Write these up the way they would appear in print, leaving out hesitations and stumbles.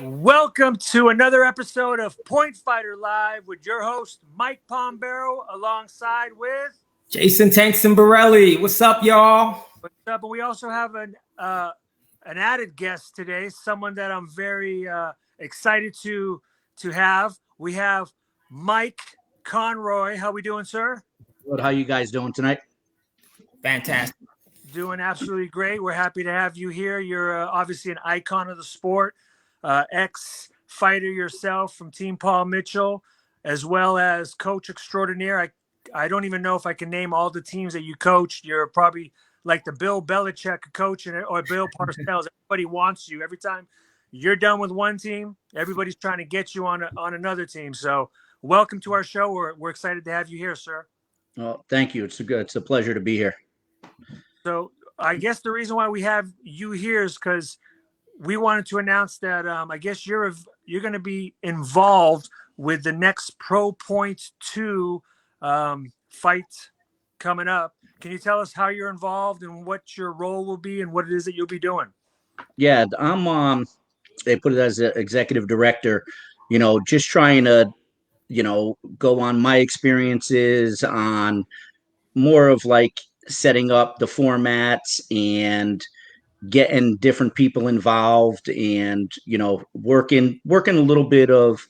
Welcome to another episode of Point Fighter Live with your host, Mike Pombeiro, alongside with Jason Tanks and Bourelly. What's up, y'all? what's up? And we also have an added guest today, someone that I'm very excited to have. We have Mike Conroy. How we doing, sir? Good. How you guys doing tonight? Fantastic. Doing absolutely great. We're happy to have you here. You're obviously an icon of the sport, ex-fighter yourself from Team Paul Mitchell, as well as coach extraordinaire. I don't even know if I can name all the teams that you coached. You're probably like the Bill Belichick coach or Bill Parcells. Everybody wants you. Every time you're done with one team, everybody's trying to get you on another team. So welcome to our show. We're excited to have you here, sir. Well, thank you. It's a pleasure to be here. So I guess the reason why we have you here is because we wanted to announce that I guess you're going to be involved with the next Pro Point 2 fight coming up. Can you tell us how you're involved and what your role will be and what it is that you'll be doing? Yeah, I'm they put it as an executive director, just trying to, go on my experiences on more of like setting up the formats and getting different people involved and, working a little bit of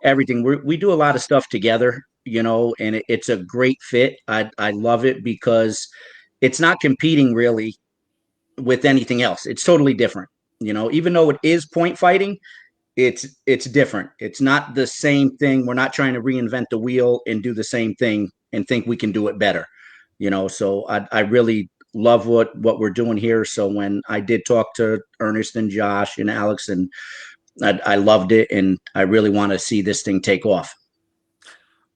everything. We do a lot of stuff together, and it's a great fit. I love it because it's not competing really with anything else. It's totally different. Even though it is point fighting, it's different. It's not the same thing. We're not trying to reinvent the wheel and do the same thing and think we can do it better. So I really love what we're doing here. So when I did talk to Ernest and Josh and Alex, and I loved it, and I really want to see this thing take off.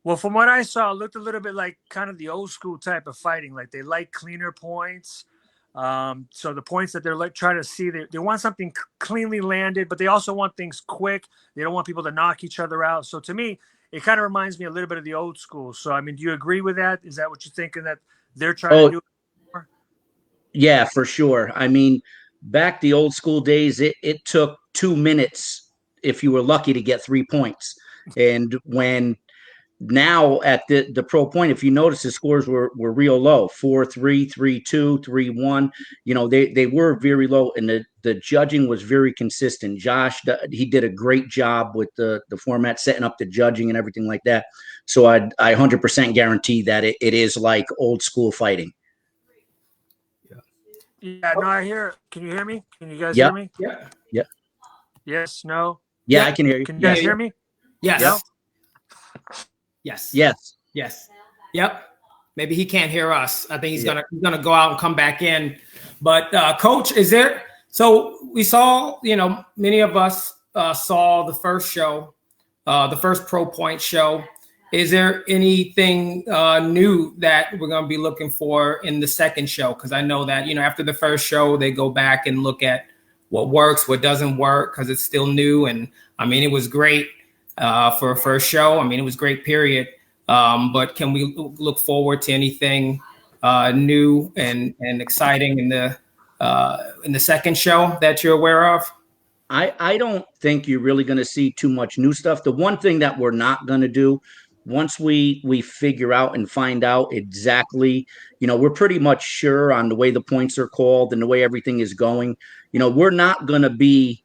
Well, from what I saw, it looked a little bit like kind of the old school type of fighting. Like they like cleaner points. So the points that they're like trying to see, they want something cleanly landed, but they also want things quick. They don't want people to knock each other out. So to me, it kind of reminds me a little bit of the old school. So, I mean, do you agree with that? Is that what you're thinking that they're trying to do? Yeah, for sure. I mean, back the old school days, it took 2 minutes if you were lucky to get 3 points. And when now at the pro point, if you notice, the scores were real low, 4-3, 3-2, 3-1. They were very low, and the judging was very consistent. Josh, he did a great job with the format, setting up the judging and everything like that. So I 100% guarantee that it is like old school fighting. Yeah, no, I hear. Can you hear me? Can you guys Yep. hear me? Yeah. Yeah. Yes, no? Yeah, I can hear you. Can you guys hear me? Yes. Yeah? Yes. Yes. Yes. Yep. Maybe he can't hear us. I think he's gonna go out and come back in. But Coach, is there? So we saw, many of us saw the first show, the first Pro Point show. Is there anything new that we're going to be looking for in the second show? Because I know that, after the first show, they go back and look at what works, what doesn't work, because it's still new. And I mean, it was great for a first show. I mean, it was great, period. But can we look forward to anything new and exciting in the second show that you're aware of? I don't think you're really going to see too much new stuff. The one thing that we're not going to do, once we figure out and find out exactly, we're pretty much sure on the way the points are called and the way everything is going. We're not going to be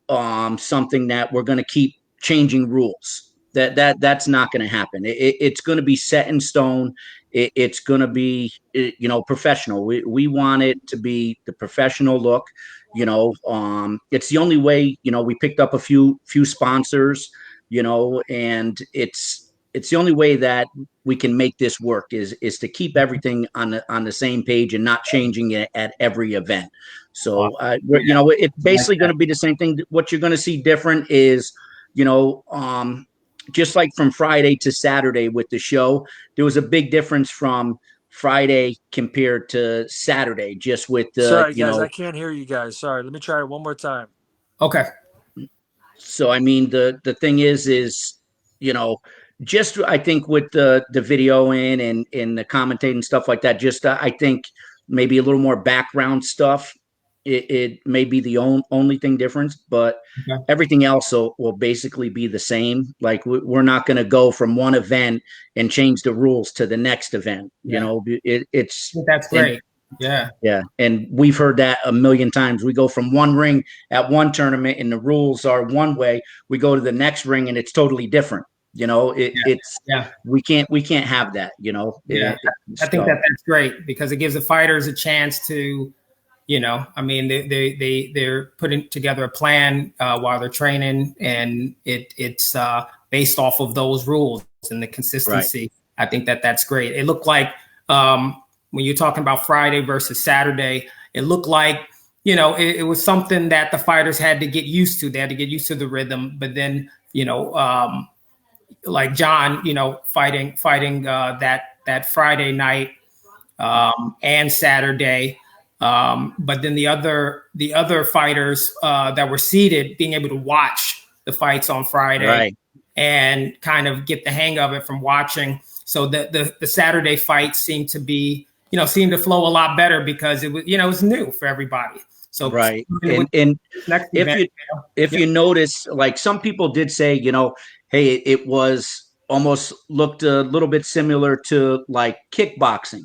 something that we're going to keep changing rules. That's not going to happen. It's going to be set in stone. It's going to be, professional. We want it to be the professional look. It's the only way. We picked up a few sponsors. And it's the only way that we can make this work is to keep everything on the same page and not changing it at every event. So, it's basically going to be the same thing. What you're going to see different is, just like from Friday to Saturday with the show, there was a big difference from Friday compared to Saturday, just with the, Sorry, guys, I can't hear you guys. Sorry. Let me try it one more time. Okay. So, I mean, the thing is, just I think with the video and the commentating stuff like that, just I think maybe a little more background stuff It may be the only thing difference, but Okay. everything else will basically be the same. Like we're not going to go from one event and change the rules to the next event. You Yeah. know, it's That's and great. Yeah. yeah, and we've heard that a million times. We go from one ring at one tournament and the rules are one way. We go to the next ring and it's totally different. You know, it's Yeah. we can't have that. You know, Yeah. I think so that's great because it gives the fighters a chance to, I mean, they're putting together a plan while they're training, and it's based off of those rules and the consistency. Right. I think that's great. It looked like when you're talking about Friday versus Saturday, it looked like it was something that the fighters had to get used to. They had to get used to the rhythm, but then like John, fighting that Friday night and Saturday. But then the other fighters that were seated being able to watch the fights on Friday, right, and kind of get the hang of it from watching. So the Saturday fights seemed to flow a lot better because it was new for everybody. So right, and if you notice, like some people did say, hey, it was almost looked a little bit similar to like kickboxing.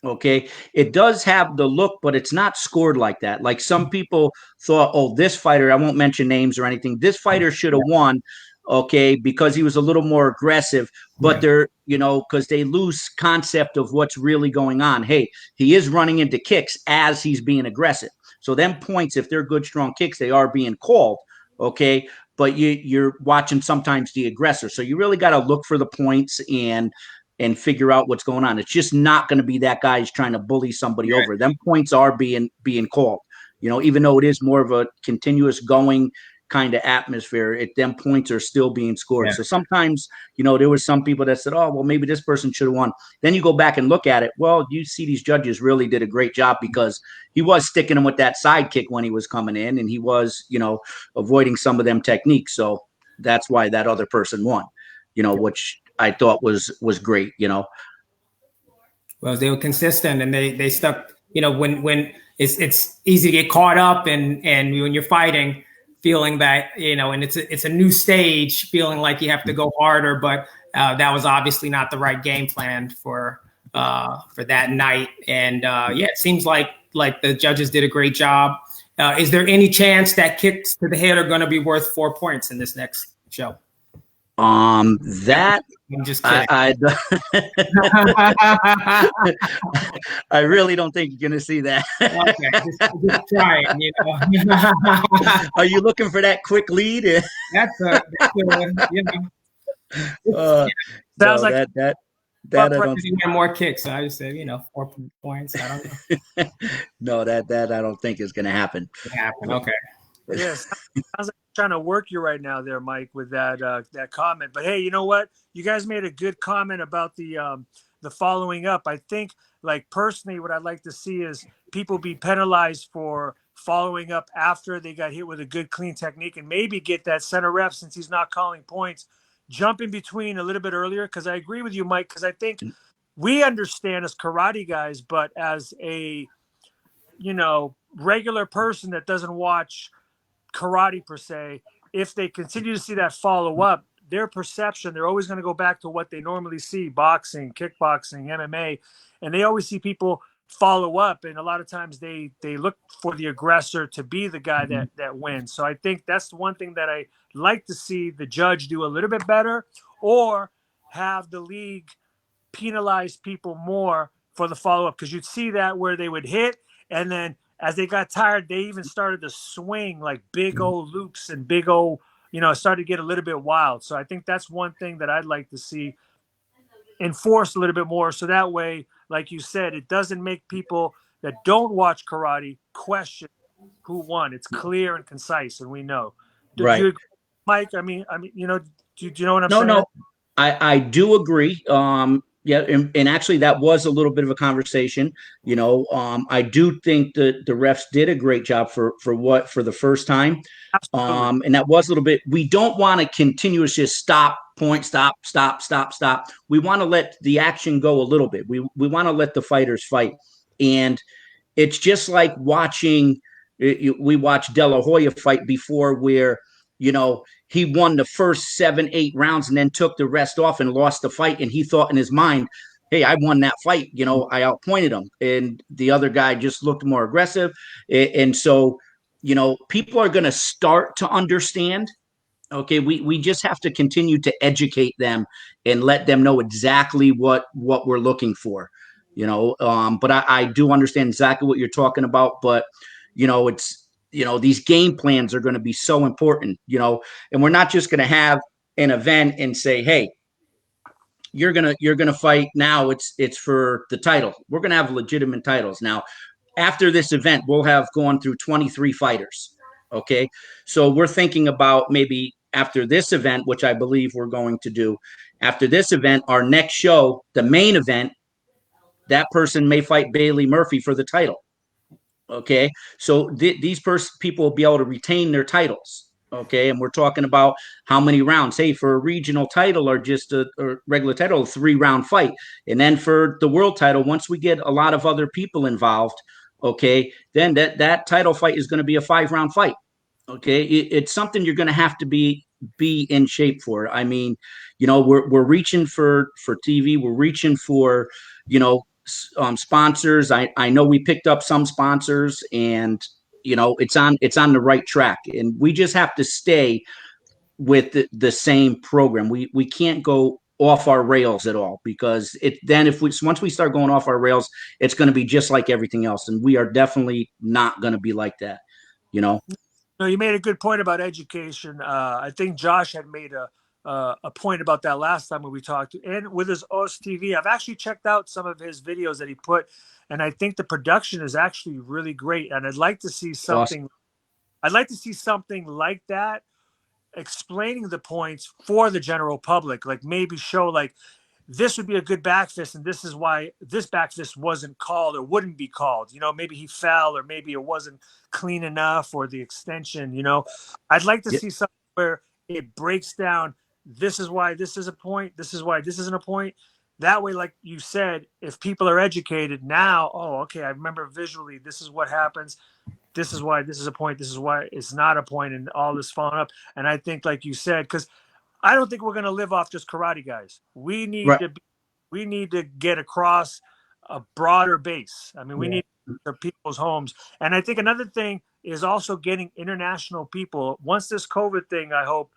Okay. It does have the look, but it's not scored like that. Like some people thought, oh, this fighter, I won't mention names or anything, this fighter should have won. Okay, because he was a little more aggressive, but they're, because they lose concept of what's really going on. Hey, he is running into kicks as he's being aggressive. So them points, if they're good, strong kicks, they are being called. Okay. But you're watching sometimes the aggressor. So you really got to look for the points and figure out what's going on. It's just not going to be that guy who's trying to bully somebody over. Them points are being called, even though it is more of a continuous going kind of atmosphere, them points are still being scored. Yeah. So sometimes, there was some people that said, oh, well, maybe this person should have won. Then you go back and look at it. Well, you see these judges really did a great job because he was sticking him with that side kick when he was coming in, and he was, avoiding some of them techniques. So that's why that other person won, which I thought was great, Well, they were consistent and they stuck, when it's easy to get caught up and when you're fighting, feeling that, and it's a new stage, feeling like you have to go harder, but that was obviously not the right game plan for that night. And it seems like the judges did a great job. Is there any chance that kicks to the head are going to be worth 4 points in this next show? That I'm just kidding. I really don't think you're going to see that. Okay, just try it. Are you looking for that quick lead? That's a sounds like that I don't. More kicks. So I just said, 4 points. I don't know. No, that I don't think is going to happen. Okay. Yes, sounds like trying to work you right now there, Mike, with that comment. But hey, you know what? You guys made a good comment about the following up. I think, like, personally, what I'd like to see is people be penalized for following up after they got hit with a good, clean technique, and maybe get that center ref, since he's not calling points, jump in between a little bit earlier. Because I agree with you, Mike, because I think we understand as karate guys, but as a regular person that doesn't watch karate per se, if they continue to see that follow up, their perception, they're always going to go back to what they normally see: boxing, kickboxing, MMA, and they always see people follow up, and a lot of times they look for the aggressor to be the guy that wins. So I think that's the one thing that I like to see the judge do a little bit better, or have the league penalize people more for the follow up, because you'd see that where they would hit, and then as they got tired, they even started to swing like big old loops and big old, started to get a little bit wild. So I think that's one thing that I'd like to see enforced a little bit more. So that way, like you said, it doesn't make people that don't watch karate question who won. It's clear and concise, and we know. Do you agree, Mike? I mean, do you know what I'm saying? No, I do agree. Yeah, and actually that was a little bit of a conversation. I do think that the refs did a great job for the first time. Absolutely. And that was a little bit. We don't want to continuously just stop, point, stop. We want to let the action go a little bit. We want to let the fighters fight, and it's just like watching, We watched De La Hoya fight before where, he won the first 7, 8 rounds and then took the rest off and lost the fight. And he thought in his mind, hey, I won that fight. I outpointed him. And the other guy just looked more aggressive. And so, people are going to start to understand. Okay, we just have to continue to educate them and let them know exactly what we're looking for. But I do understand exactly what you're talking about. But it's these game plans are going to be so important. And we're not just going to have an event and say, hey, you're gonna fight now. It's for the title. We're gonna have legitimate titles now. After this event, we'll have gone through 23 fighters. Okay, so we're thinking about maybe after this event, which I believe we're going to do. After this event, our next show, the main event, that person may fight Bailey Murphy for the title. Okay, so these people will be able to retain their titles. Okay, and we're talking about how many rounds. Hey, for a regional title or just a regular title, a 3-round fight. And then for the world title, once we get a lot of other people involved, okay, then that title fight is going to be a 5-round fight. Okay, it's something you're going to have to be in shape for. I mean, we're reaching for TV. We're reaching for, sponsors. I know we picked up some sponsors, and it's on the right track, and we just have to stay with the same program. We can't go off our rails at all, because once we start going off our rails, it's going to be just like everything else, and we are definitely not going to be like that. No, you made a good point about education. I think Josh had made a point about that last time when we talked. And with his OS TV, I've actually checked out some of his videos that he put, and I think the production is actually really great. And I'd like to see something. Awesome. I'd like to see something like that, explaining the points for the general public. Like maybe show like this would be a good back fist, and this is why this back fist wasn't called or wouldn't be called. Maybe he fell, or maybe it wasn't clean enough, or the extension. I'd like to see something where it breaks down. This is why this is a point. This is why this isn't a point. That way, like you said, if people are educated now, oh, okay, I remember visually, this is what happens. This is why this is a point. This is why it's not a point, and all this following up. And I think, like you said, because I don't think we're going to live off just karate guys. We need to get across a broader base. I mean, we need to people's homes. And I think another thing is also getting international people. Once this COVID thing, I hope,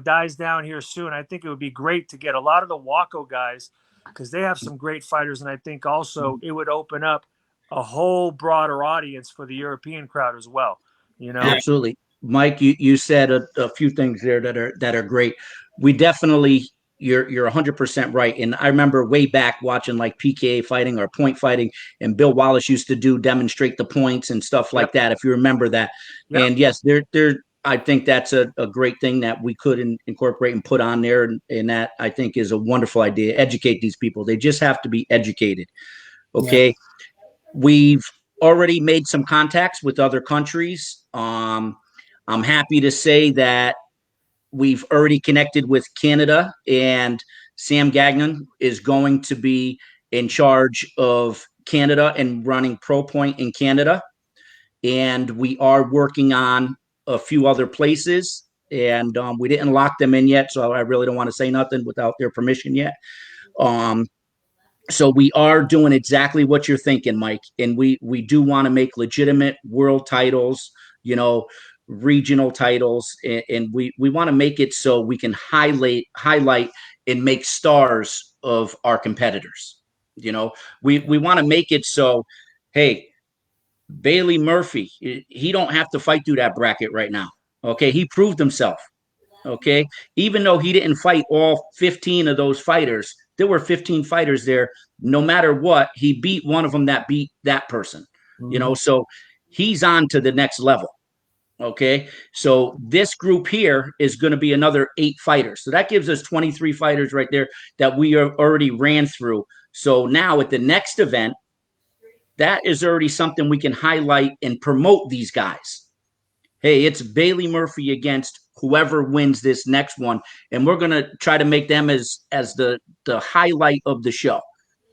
dies down here soon, I think it would be great to get a lot of the Waco guys, because they have some great fighters. And I think also it would open up a whole broader audience for the European crowd as well. Absolutely. Mike, you said a few things there that are great. We definitely, you're 100% right. And I remember way back watching like PKA fighting or point fighting, and Bill Wallace used to demonstrate the points and stuff like that, if you remember that. And yes, I think that's a great thing that we could incorporate and put on there. And that, I think, is a wonderful idea. Educate these people. They just have to be educated. Okay. We've already made some contacts with other countries. I'm happy to say that we've already connected with Canada, and Sam Gagnon is going to be in charge of Canada and running Pro Point in Canada. And we are working on a few other places, and we didn't lock them in yet, so I really don't want to say nothing without their permission yet. So we are doing exactly what you're thinking, Mike, and we do want to make legitimate world titles, regional titles, and we want to make it so we can highlight and make stars of our competitors. We want to make it so, hey, Bailey Murphy, he don't have to fight through that bracket right now. Okay, he proved himself. Okay, even though he didn't fight all 15 of those fighters, there were 15 fighters there. No matter what, he beat one of them that beat that person. So he's on to the next level. Okay, so this group here is going to be another 8 fighters. So that gives us 23 fighters right there that we already ran through. So now at the next event, that is already something we can highlight and promote these guys. Hey, it's Bailey Murphy against whoever wins this next one, and we're going to try to make them as the highlight of the show.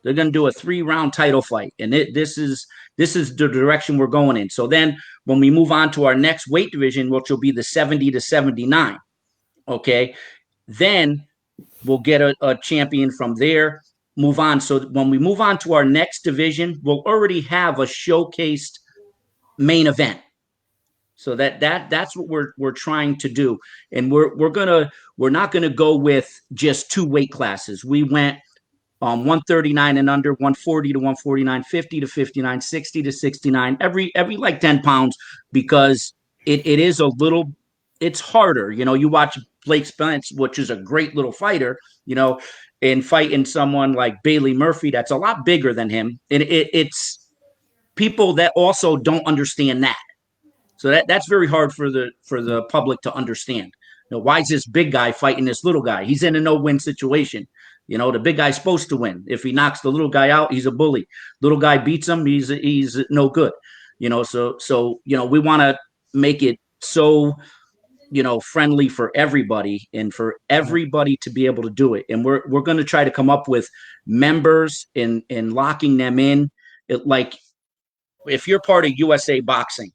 They're going to do a 3-round title fight, and this is the direction we're going in. So then, when we move on to our next weight division, which will be the 70 to 79, okay, then we'll get a champion from there. Move on. So when we move on to our next division, we'll already have a showcased main event. So that's what we're trying to do, and we're not gonna go with just 2 weight classes. We went 139 and under, 140 to 149, 50 to 59, 60 to 69, every like 10 pounds, because it is a little, it's harder. You watch Blake Spence, which is a great little fighter, and fighting someone like Bailey Murphy, that's a lot bigger than him. And it's people that also don't understand that. So that's very hard for the public to understand. Why is this big guy fighting this little guy? He's in a no-win situation. The big guy's supposed to win. If he knocks the little guy out, he's a bully. Little guy beats him, he's no good. So we want to make it so friendly for everybody, and for everybody to be able to do it. And we're going to try to come up with members and locking them in. Like, if you're part of USA Boxing,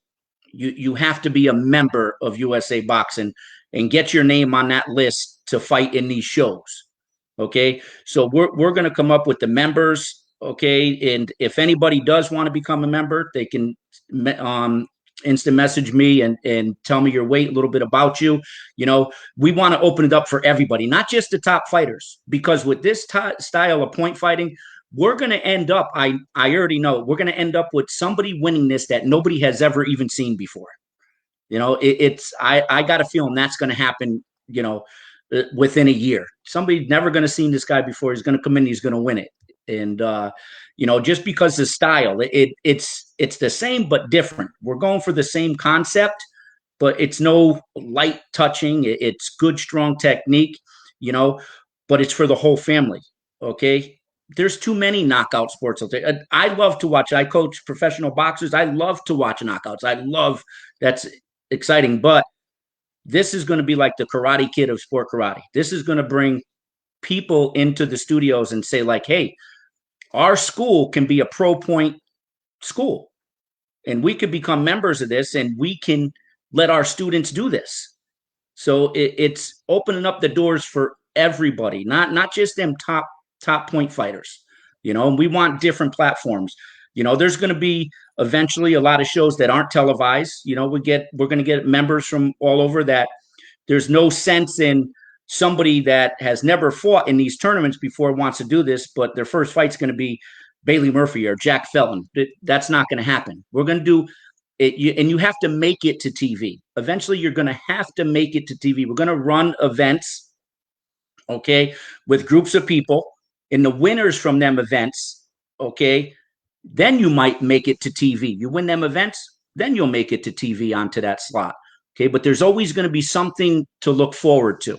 you have to be a member of USA Boxing and get your name on that list to fight in these shows. Okay, so we're going to come up with the members. Okay, and if anybody does want to become a member, they can instant message me and tell me your weight, a little bit about you. We want to open it up for everybody, not just the top fighters, because with this style of point fighting, we're going to end up, I already know, we're going to end up with somebody winning this that nobody has ever even seen before. I got a feeling that's going to happen, within a year. Somebody's never going to seen this guy before. He's going to come in, he's going to win it. And, just because the style, it's the same, but different. We're going for the same concept, but it's no light touching. It's good, strong technique, but it's for the whole family. Okay. There's too many knockout sports out there. I love to watch. I coach professional boxers. I love to watch knockouts. That's exciting. But this is going to be like the Karate Kid of sport karate. This is going to bring people into the studios and say, like, hey, our school can be a pro point school, and we could become members of this, and we can let our students do this. So it's opening up the doors for everybody, not just them top point fighters, and we want different platforms. There's going to be eventually a lot of shows that aren't televised. We're going to get members from all over. That there's no sense in somebody that has never fought in these tournaments before wants to do this, but their first fight's going to be Bailey Murphy or Jack Felton. That's not going to happen. We're going to do it, and you have to make it to TV. Eventually, you're going to have to make it to TV. We're going to run events, okay, with groups of people, and the winners from them events, okay, then you might make it to TV. You win them events, then you'll make it to TV onto that slot. Okay, but there's always going to be something to look forward to.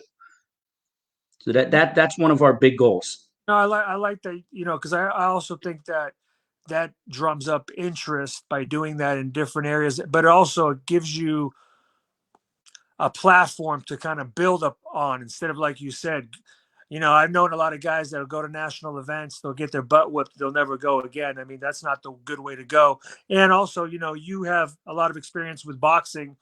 So that's one of our big goals. No, I like that, because I also think that drums up interest by doing that in different areas, but it also gives you a platform to kind of build up on, instead of, like you said, I've known a lot of guys that'll go to national events, they'll get their butt whipped, they'll never go again. I mean, that's not the good way to go. And also, you have a lot of experience with boxing,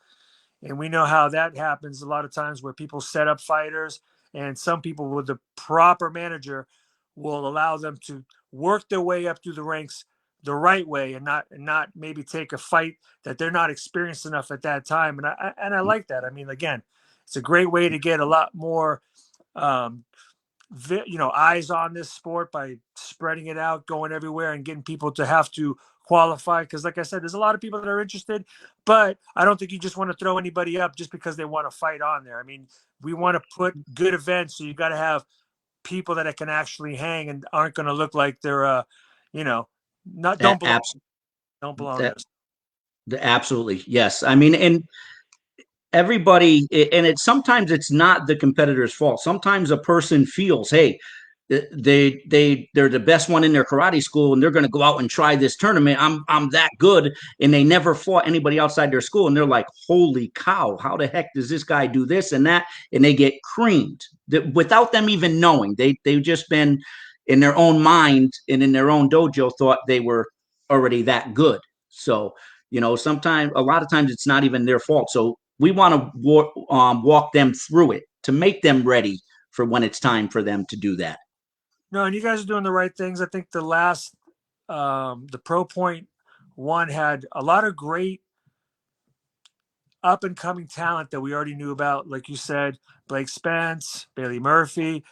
and we know how that happens a lot of times, where people set up fighters, and some people with the proper manager will allow them to work their way up through the ranks the right way, and not maybe take a fight that they're not experienced enough at that time. And I like that. I mean, again, it's a great way to get a lot more eyes on this sport by spreading it out, going everywhere, and getting people to have to qualify. Because, like I said, there's a lot of people that are interested, but I don't think you just want to throw anybody up just because they want to fight on there. I mean, we want to put good events, so you got to have people that can actually hang and aren't going to look like they're don't belong there. Absolutely, yes. I mean, and everybody, and sometimes it's not the competitor's fault. Sometimes a person feels, hey, they're the best one in their karate school, and they're going to go out and try this tournament. I'm that good, and they never fought anybody outside their school, and they're like, holy cow, how the heck does this guy do this and that? And they get creamed without them even knowing. They've just been in their own mind and in their own dojo thought they were already that good. So, you know, sometimes, a lot of times it's not even their fault. So we want to walk them through it to make them ready for when it's time for them to do that. No, and you guys are doing the right things. I think the Pro Point one had a lot of great up and coming talent that we already knew about. Like you said, Blake Spence, Bailey Murphy,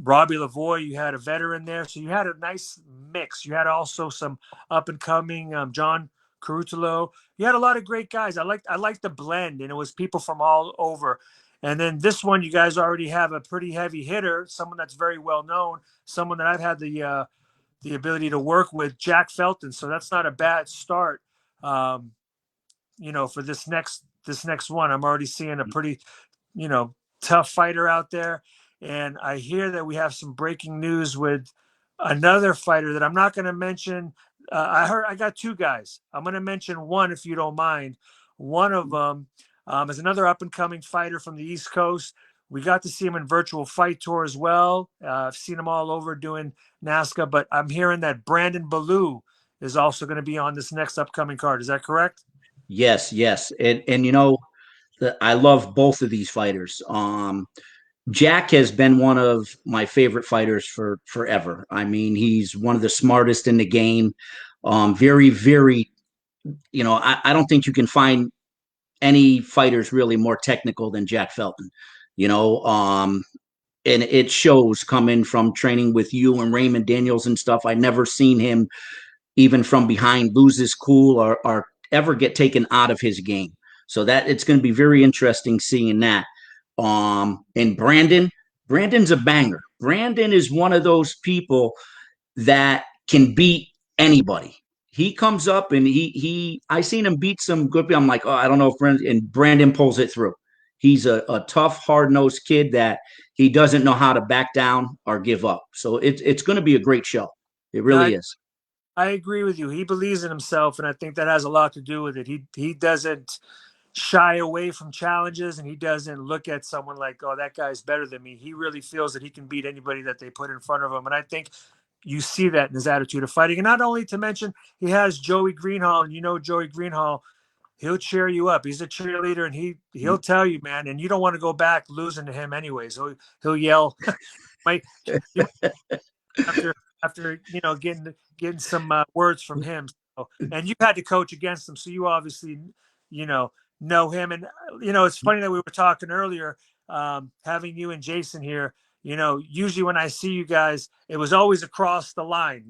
Robbie Lavoie. You had a veteran there, so you had a nice mix. You had also some up and coming John Carutolo. You had a lot of great guys. I liked the blend, and it was people from all over. And then this one, you guys already have a pretty heavy hitter, someone that's very well known, someone that I've had the ability to work with, Jack Felton. So that's not a bad start. For this next one, I'm already seeing a pretty, tough fighter out there. And I hear that we have some breaking news with another fighter that I'm not going to mention. I got two guys. I'm going to mention one if you don't mind. One of them is another up and coming fighter from the East Coast. We got to see him in virtual fight tour as well. I've seen him all over doing NASCA, but I'm hearing that Brandon Ballou is also going to be on this next upcoming card. Is that correct? Yes, yes. And you know, I love both of these fighters. Jack has been one of my favorite fighters for forever. I mean, he's one of the smartest in the game. Very, very, I don't think you can find any fighters really more technical than Jack Felton, you know, and it shows coming from training with you and Raymond Daniels and stuff. I never seen him even from behind lose his cool or ever get taken out of his game. So that it's going to be very interesting seeing that. And Brandon's a banger. Brandon is one of those people that can beat anybody. He comes up and I seen him beat some good people. I'm like, oh, I don't know if Brandon pulls it through. He's a tough, hard-nosed kid that he doesn't know how to back down or give up. So it's going to be a great show. It really is. I agree with you. He believes in himself, and I think that has a lot to do with it. He doesn't shy away from challenges, and he doesn't look at someone like, oh, that guy's better than me. He really feels that he can beat anybody that they put in front of him. And I think you see that in his attitude of fighting. And not only to mention, he has Joey Greenhall, and Joey Greenhall, he'll cheer you up. He's a cheerleader, and he'll tell you, man, and you don't want to go back losing to him anyways. He'll yell, Mike, after getting some words from him. So, and you had to coach against him, so you obviously know him. And it's funny that we were talking earlier, having you and Jason here. Usually when I see you guys, it was always across the line.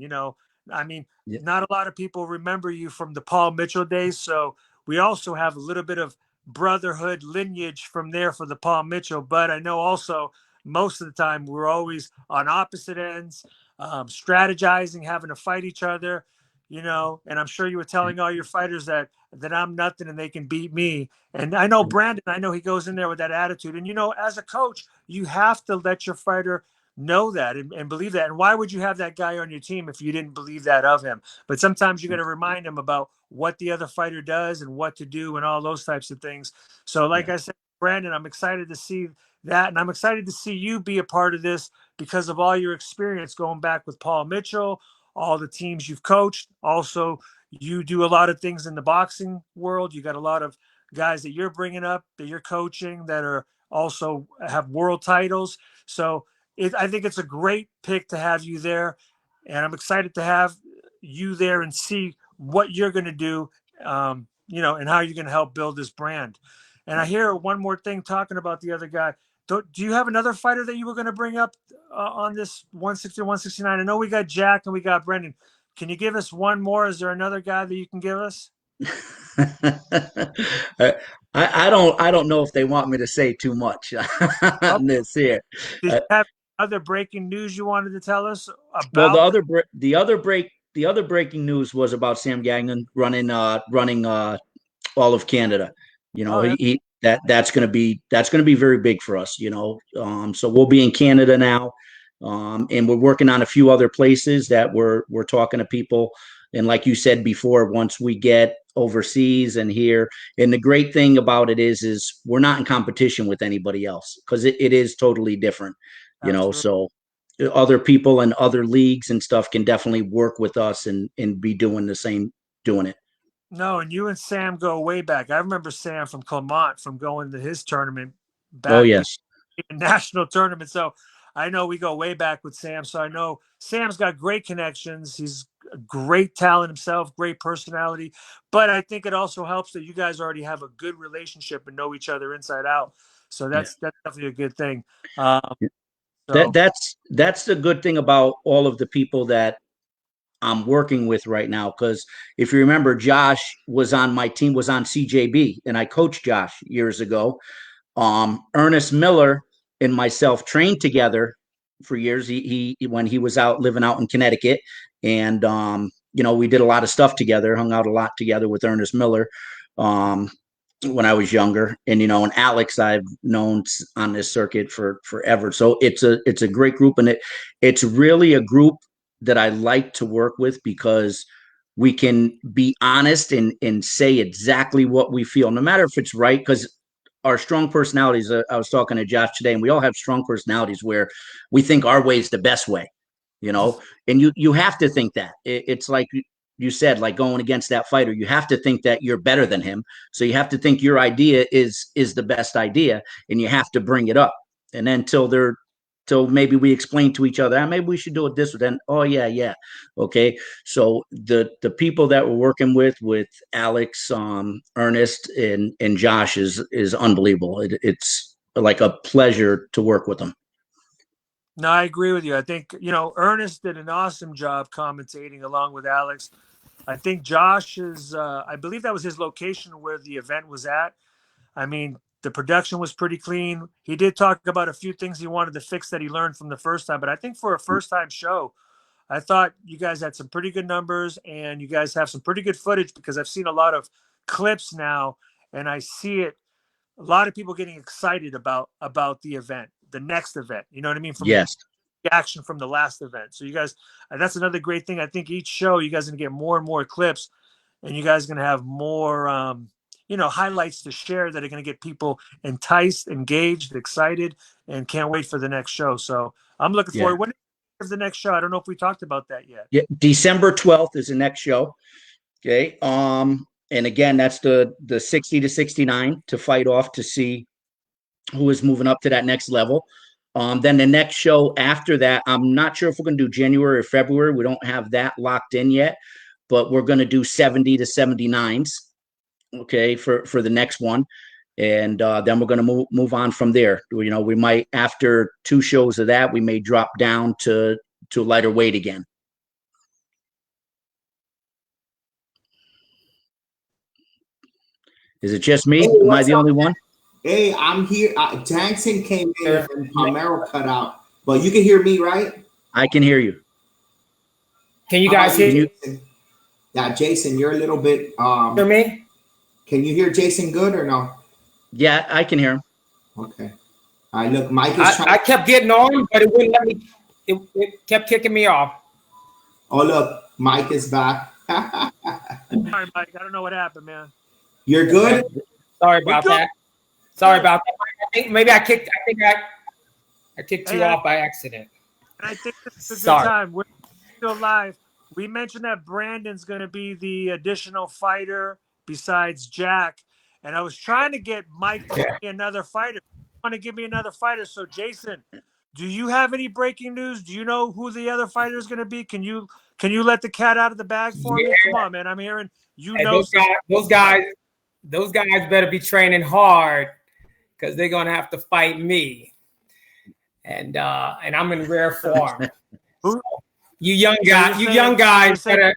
I mean, not a lot of people remember you from the Paul Mitchell days, so we also have a little bit of brotherhood lineage from there for the Paul Mitchell. But I know also most of the time we're always on opposite ends, strategizing, having to fight each other, and I'm sure you were telling all your fighters that I'm nothing and they can beat me. And I know Brandon, I know he goes in there with that attitude. And, as a coach, you have to let your fighter know that and believe that. And why would you have that guy on your team if you didn't believe that of him? But sometimes you're going to remind him about what the other fighter does and what to do and all those types of things. So like I said, Brandon, I'm excited to see that. And I'm excited to see you be a part of this because of all your experience going back with Paul Mitchell, all the teams you've coached. Also, you do a lot of things in the boxing world. You got a lot of guys that you're bringing up, that you're coaching, that are also have world titles. So I think it's a great pick to have you there. And I'm excited to have you there and see what you're going to do, and how you're going to help build this brand. And I hear one more thing talking about the other guy. Do you have another fighter that you were going to bring up on this 160, 169? I know we got Jack and we got Brendan. Can you give us one more? Is there another guy that you can give us? I don't know if they want me to say too much on this here. Did you have other breaking news you wanted to tell us about? Well, the other breaking news was about Sam Gagnon running all of Canada. That's going to be very big for us. So we'll be in Canada now, and we're working on a few other places that we're talking to people. And like you said before, once we get overseas and here, and the great thing about it is we're not in competition with anybody else because it is totally different. So other people in other leagues and stuff can definitely work with us and be doing the same, doing it. No, and you and Sam go way back. I remember Sam from Clermont from going to his tournament Oh, back yes. in national tournament. So I know we go way back with Sam. So I know Sam's got great connections. He's a great talent himself, great personality. But I think it also helps that you guys already have a good relationship and know each other inside out. So Yeah. that's definitely a good thing. So That's the good thing about all of the people that I'm working with right now. Because if you remember, Josh was on my team, was on CJB, and I coached Josh years ago. Ernest Miller and myself trained together for years. He when he was out living out in Connecticut, and we did a lot of stuff together, hung out a lot together with Ernest Miller. When I was younger, and and Alex I've known on this circuit for forever. So it's a great group, and it's really a group that I like to work with because we can be honest and say exactly what we feel, no matter if it's right, because our strong personalities. I was talking to Josh today, and we all have strong personalities where we think our way is the best way, and you have to think that. It's like you said, like going against that fighter, you have to think that you're better than him. So you have to think your idea is the best idea, and you have to bring it up. And then till maybe we explain to each other, maybe we should do it this way. Then, oh yeah, okay. So the people that we're working with Alex, Ernest, and Josh is unbelievable. It's like a pleasure to work with them. no, I agree with you. I think, Ernest did an awesome job commentating along with Alex. I think Josh is, I believe that was his location where the event was at. I mean, the production was pretty clean. He did talk about a few things he wanted to fix that he learned from the first time. But I think for a first time show, I thought you guys had some pretty good numbers and you guys have some pretty good footage because I've seen a lot of clips now and I see it. A lot of people getting excited about the event, the next event. You know what I mean? From Yes. the action from the last event. So you guys, that's another great thing. I think each show you guys are gonna get more and more clips, and you guys are gonna have more, highlights to share that are gonna get people enticed, engaged, excited, and can't wait for the next show. So I'm looking forward. When is the next show? I don't know if we talked about that yet. Yeah, December 12th is the next show. Okay. And again, that's the 60 to 69 to fight off to see who is moving up to that next level. Then the next show after that, I'm not sure if we're going to do January or February. We don't have that locked in yet, but we're going to do 70 to 79s. Okay, for the next one, and then we're going to move on from there. We might, after 2 shows of that, we may drop down to lighter weight again. Is it just me? Am I the only one? Hey, I'm here. Jackson came in and Pombeiro cut out, but you can hear me, right? I can hear you. Can you guys hear you? Yeah, Jason, you're a little bit. Hear me? Can you hear Jason good or no? Yeah, I can hear him. Okay. All right, look, Mike is trying. I kept getting on, but it wouldn't let me. It kept kicking me off. Oh, look, Mike is back. Sorry, Mike. I don't know what happened, man. You're good? Sorry about that. Sorry about that. I think maybe I kicked you off by accident. I think this is a good time. We're still live. We mentioned that Brandon's going to be the additional fighter besides Jack, and I was trying to get Mike to give me another fighter. Want to give me another fighter? So, Jason, do you have any breaking news? Do you know who the other fighter is going to be? Can you let the cat out of the bag for me? Come on, man. I'm hearing those guys better be training hard because they're gonna have to fight me, and I'm in rare form. You young guys better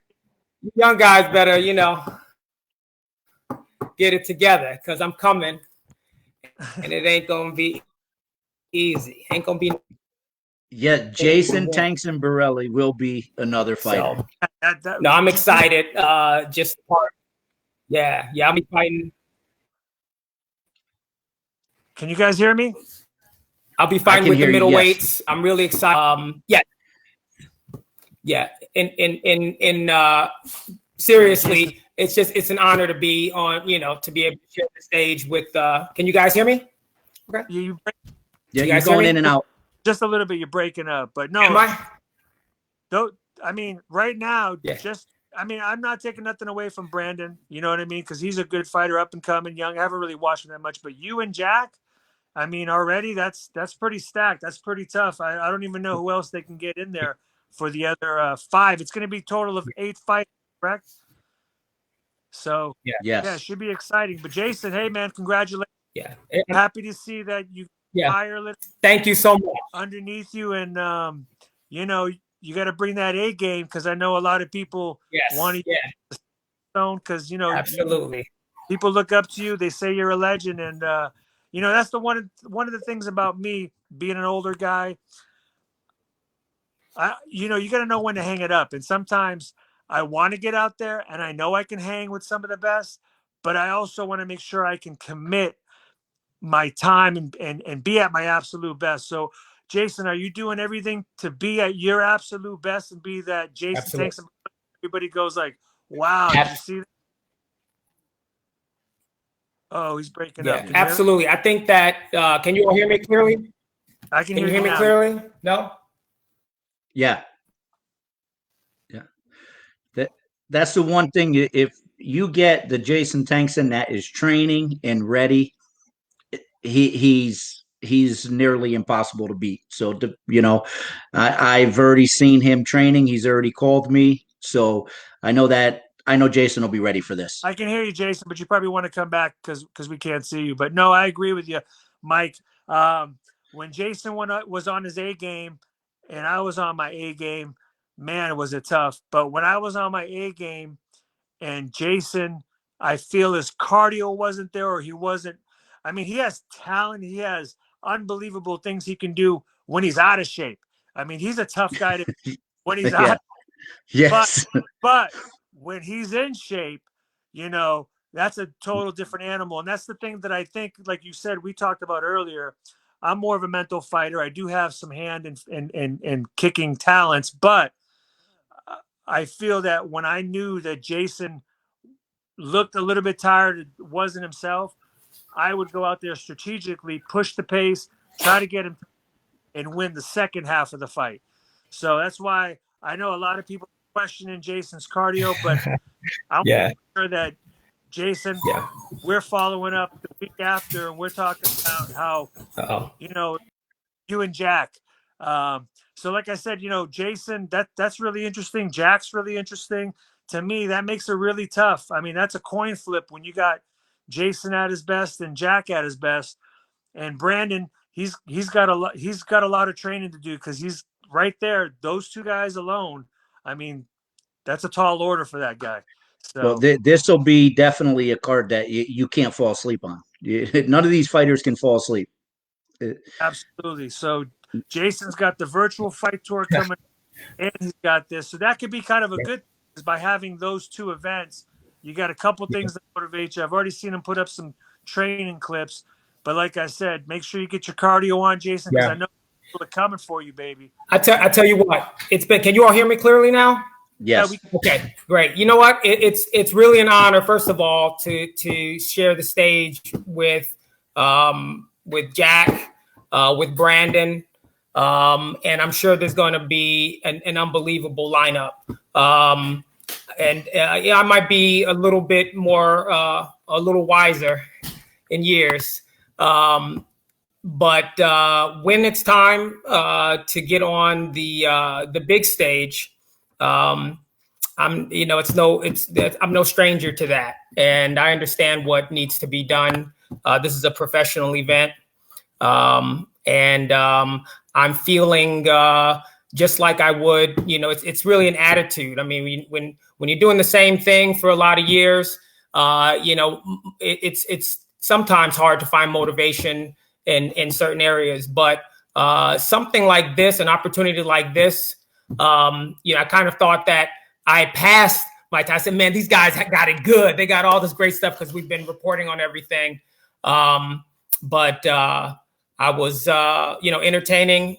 get it together because I'm coming, and it ain't gonna be easy. Ain't gonna be. Yeah, Jason Tanks and Bourelly will be another fighter. So, no, I'm excited. Yeah, I'll be fighting. Can you guys hear me? I'll be fighting with the middleweights. Yes. I'm really excited. Yeah. And seriously, it's an honor to be on, to be able to share the stage with. Can you guys hear me? Okay. Yeah, you're going in and out. Just a little bit. You're breaking up, but no. Am I? Don't. I mean, right now, Yeah. I'm not taking nothing away from Brandon. You know what I mean? Because he's a good fighter, up and coming, young. I haven't really watched him that much, but you and Jack, I mean, already that's pretty stacked. That's pretty tough. I don't even know who else they can get in there for the other 5. It's going to be a total of 8 fights, correct? So Yes. it should be exciting. But Jason, hey man, congratulations. Yeah. Happy to see that you Ireland. Thank you so much. Underneath you, and you know, you got to bring that A game, because I know a lot of people want to stone, because you know, absolutely, people look up to you. They say you're a legend, and you know, that's one of the things about me being an older guy. You know, you got to know when to hang it up, and sometimes I want to get out there, and I know I can hang with some of the best, but I also want to make sure I can commit my time and be at my absolute best. So, Jason, are you doing everything to be at your absolute best and be that Jason takes him? Everybody goes like, "Wow, did you see that?" Oh, he's breaking up. Absolutely. I think that. Can you all hear me clearly? I can hear you me now. clearly. No. Yeah. That's the one thing. If you get the Jason Tankson that is training and ready, he's nearly impossible to beat. So, you know, I've already seen him training. He's already called me. So I know Jason will be ready for this. I can hear you, Jason, but you probably want to come back because we can't see you. But no, I agree with you, Mike. When Jason was on his A game and I was on my A game, man, was it tough. But when I was on my A game and Jason, I feel his cardio wasn't there, or he wasn't. I mean, he has talent. He has unbelievable things he can do when he's out of shape. I mean, he's a tough guy when he's out. Yes. But when he's in shape, you know, that's a total different animal. And that's the thing that I think, like you said, we talked about earlier. I'm more of a mental fighter. I do have some hand and kicking talents, but I feel that when I knew that Jason looked a little bit tired, wasn't himself, I would go out there strategically, push the pace, try to get him and win the second half of the fight. So that's why I know a lot of people are questioning Jason's cardio, but I'm sure that Jason, we're following up the week after, and we're talking about how, you know, you and Jack. So like I said, you know, Jason, that's really interesting. Jack's really interesting. To me, that makes it really tough. I mean, that's a coin flip when you got Jason at his best and Jack at his best. And Brandon, he's got a lot of training to do, because he's right there. Those 2 guys alone, I mean, that's a tall order for that guy. So, well, this will be definitely a card that you can't fall asleep on. None of these fighters can fall asleep. Absolutely. So Jason's got the virtual fight tour coming, and he's got this. So that could be kind of a good thing, by having those 2 events. You got a couple things that motivate you. I've already seen him put up some training clips, but like I said, make sure you get your cardio on, Jason, because I know people are coming for you, baby. I tell you what, it's been. Can you all hear me clearly now? Yes. Okay, great. You know what? It's really an honor, first of all, to share the stage with Jack, with Brandon, and I'm sure there's going to be an unbelievable lineup. I might be a little bit more, a little wiser in years. But when it's time to get on the big stage, I'm no stranger to that, and I understand what needs to be done. This is a professional event, and I'm feeling just like I would. You know, it's really an attitude. I mean, when you're doing the same thing for a lot of years, you know, it's sometimes hard to find motivation in certain areas, but something like this, an opportunity like this, you know, I kind of thought that I passed my time. I said, man, these guys got it good. They got all this great stuff because we've been reporting on everything. But I was, you know, entertaining,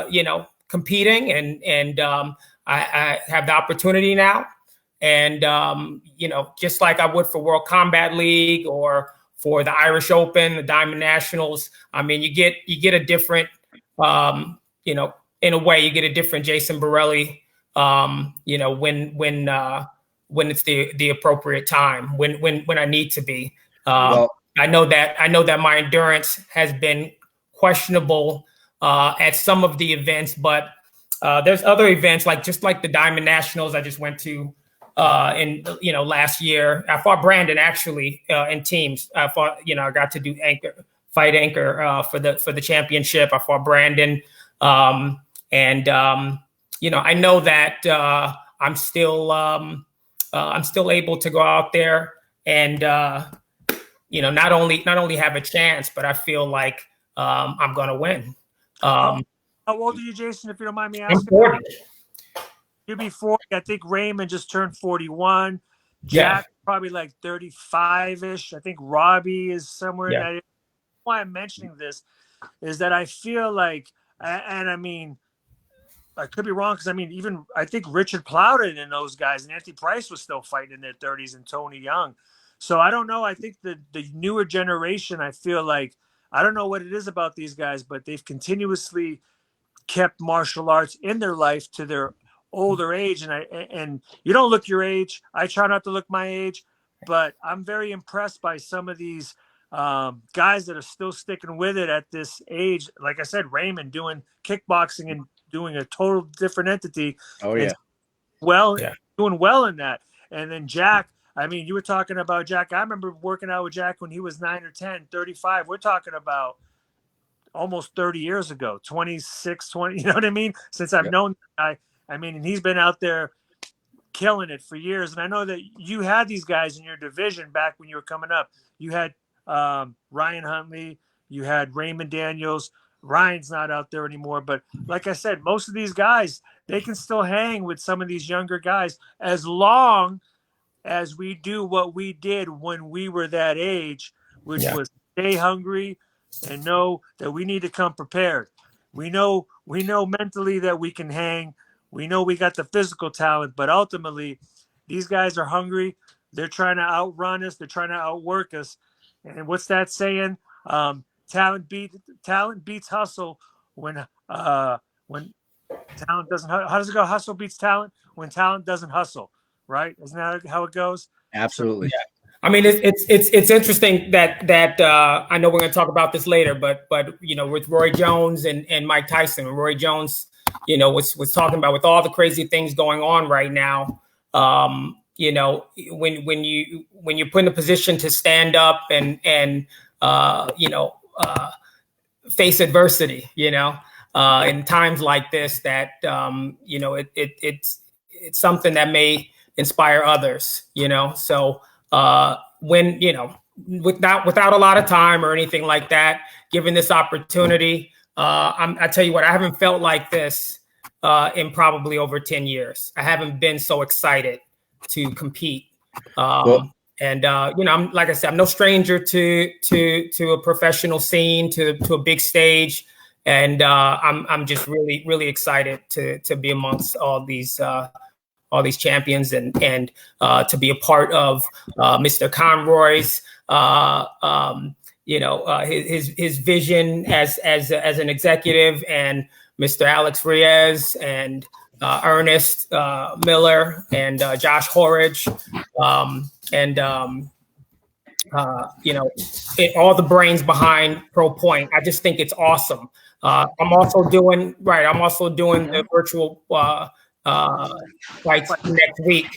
you know, competing, and I have the opportunity now. And, you know, just like I would for World Combat League or for the Irish Open, the Diamond Nationals, I mean, you get a different you know, in a way, you get a different Jason Bourelly, you know, when it's the appropriate time, when I need to be. Well, I know that my endurance has been questionable at some of the events, but there's other events like the Diamond Nationals I just went to in last year. I fought Brandon actually in teams. I got to do fight anchor for the championship. I fought Brandon, and I know that I'm still able to go out there and not only have a chance, but I feel like I'm gonna win. How old are you, Jason, if you don't mind me I'm asking? 40. You'll be 40. I think Raymond just turned 41. Yeah. Jack probably like 35-ish. I think Robbie is somewhere in that. Why I'm mentioning this is that I feel like, and I mean, I could be wrong because I think Richard Plowden and those guys and Anthony Price was still fighting in their 30s and Tony Young. So I don't know. I think the newer generation, I feel like, I don't know what it is about these guys, but they've continuously kept martial arts in their life to their older age. And you don't look your age. I try not to look my age, but I'm very impressed by some of these guys that are still sticking with it at this age. Like I said, Raymond doing kickboxing and doing a total different entity. Oh yeah. Doing well in that. And then Jack, I mean, you were talking about Jack. I remember working out with Jack when he was 9 or 10, 35. We're talking about almost 30 years ago, 26, 20, you know what I mean? Since I've known the guy. I mean, and he's been out there killing it for years. And I know that you had these guys in your division back when you were coming up. You had Ryan Huntley, you had Raymond Daniels. Ryan's not out there anymore. But like I said, most of these guys, they can still hang with some of these younger guys as long as we do what we did when we were that age, which was stay hungry and know that we need to come prepared. We know mentally that we can hang. We know we got the physical talent, but ultimately these guys are hungry. They're trying to outrun us. They're trying to outwork us. And what's that saying? Talent beats hustle when talent doesn't. How does it go? Hustle beats talent when talent doesn't hustle. Right? Isn't that how it goes? Absolutely. So, I mean, it's interesting that I know we're going to talk about this later, but with Roy Jones and Mike Tyson, Roy Jones, was talking about with all the crazy things going on right now. When you're put in a position to stand up and face adversity, in times like this, that it's something that may inspire others, so when without a lot of time or anything like that, given this opportunity, I tell you what, I haven't felt like this in probably over 10 years. I haven't been so excited to compete. And I'm, like I said, I'm no stranger to a professional scene, to a big stage, and I'm just really, really excited to be amongst all these champions and to be a part of Mr. Conroy's his vision as an executive, and Mr. Alex Reyes and Ernest Miller and Josh Horridge, and all the brains behind Pro Point. I just think it's awesome. I'm also doing the virtual fights next week,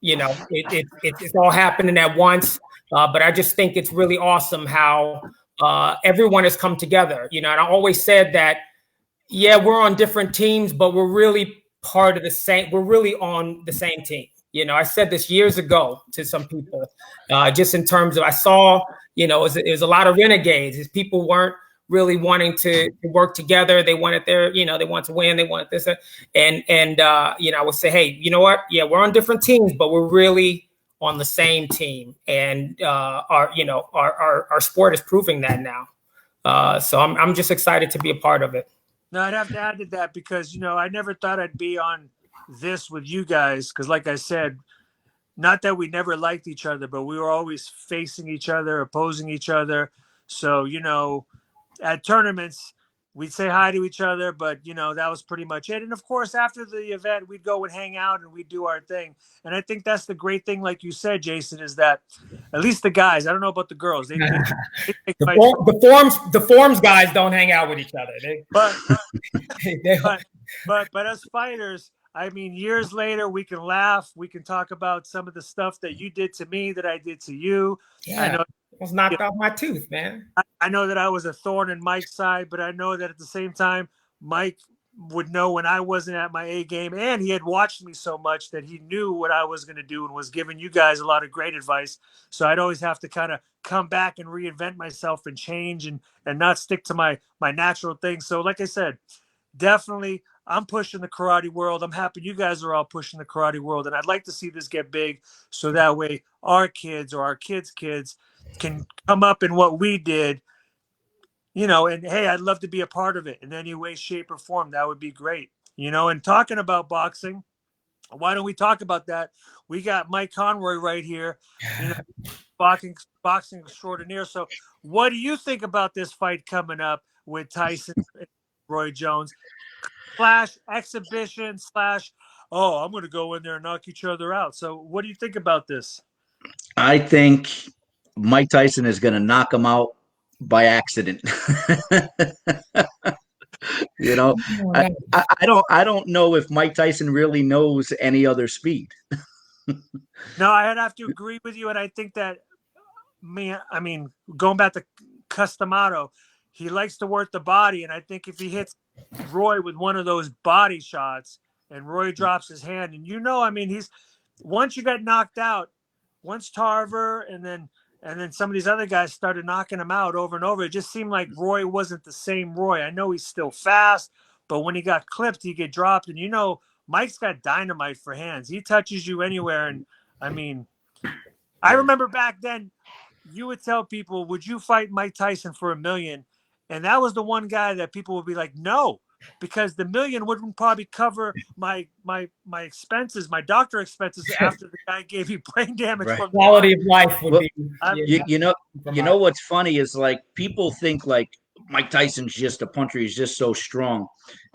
it's all happening at once. But I just think it's really awesome how everyone has come together. And I always said that, we're on different teams, but we're really part of the same. We're really on the same team. I said this years ago to some people, just in terms of, I saw, it was a lot of renegades. People weren't really wanting to work together. They wanted they want to win. They wanted this, and I would say, hey, you know what? Yeah, we're on different teams, but we're really on the same team, and our sport is proving that now. So I'm just excited to be a part of it. No, I'd have to add to that because I never thought I'd be on this with you guys because, like I said, not that we never liked each other, but we were always facing each other, opposing each other. So at tournaments, we'd say hi to each other, but that was pretty much it. And of course, after the event, we'd go and hang out and we'd do our thing. And I think that's the great thing, like you said, Jason, is that at least the guys, I don't know about the girls, they take the forms guys don't hang out with each other. But as fighters, I mean, years later, we can laugh. We can talk about some of the stuff that you did to me, that I did to you. Yeah, I know I was knocked out my tooth, man. I know that I was a thorn in Mike's side, but I know that at the same time, Mike would know when I wasn't at my A game, and he had watched me so much that he knew what I was going to do and was giving you guys a lot of great advice. So I'd always have to kind of come back and reinvent myself and change and not stick to my natural thing. So like I said, definitely I'm pushing the karate world. I'm happy you guys are all pushing the karate world, and I'd like to see this get big so that way our kids or our kids' kids can come up in what we did, and hey, I'd love to be a part of it in any way, shape, or form. That would be great. And talking about boxing, why don't we talk about that? We got Mike Conroy right here, boxing extraordinaire. So what do you think about this fight coming up with Tyson and Roy Jones? / exhibition / I'm going to go in there and knock each other out. So what do you think about this? I think Mike Tyson is going to knock him out by accident. I don't know if Mike Tyson really knows any other speed. No, I'd have to agree with you, and I think that going back to Customato, he likes to work the body, and I think if he hits Roy with one of those body shots and Roy drops his hand, and he's once you got knocked out, once Tarver and then some of these other guys started knocking him out over and over, it just seemed like Roy wasn't the same Roy. I know he's still fast, but when he got clipped, he get dropped, and Mike's got dynamite for hands. He touches you anywhere, and I remember back then you would tell people, would you fight Mike Tyson for $1 million? And that was the one guy that people would be like, no, because the $1 million wouldn't probably cover my expenses, my doctor expenses after the guy gave me brain damage. Right. From quality of life would be. You know what's funny is like people think like Mike Tyson's just a puncher. He's just so strong.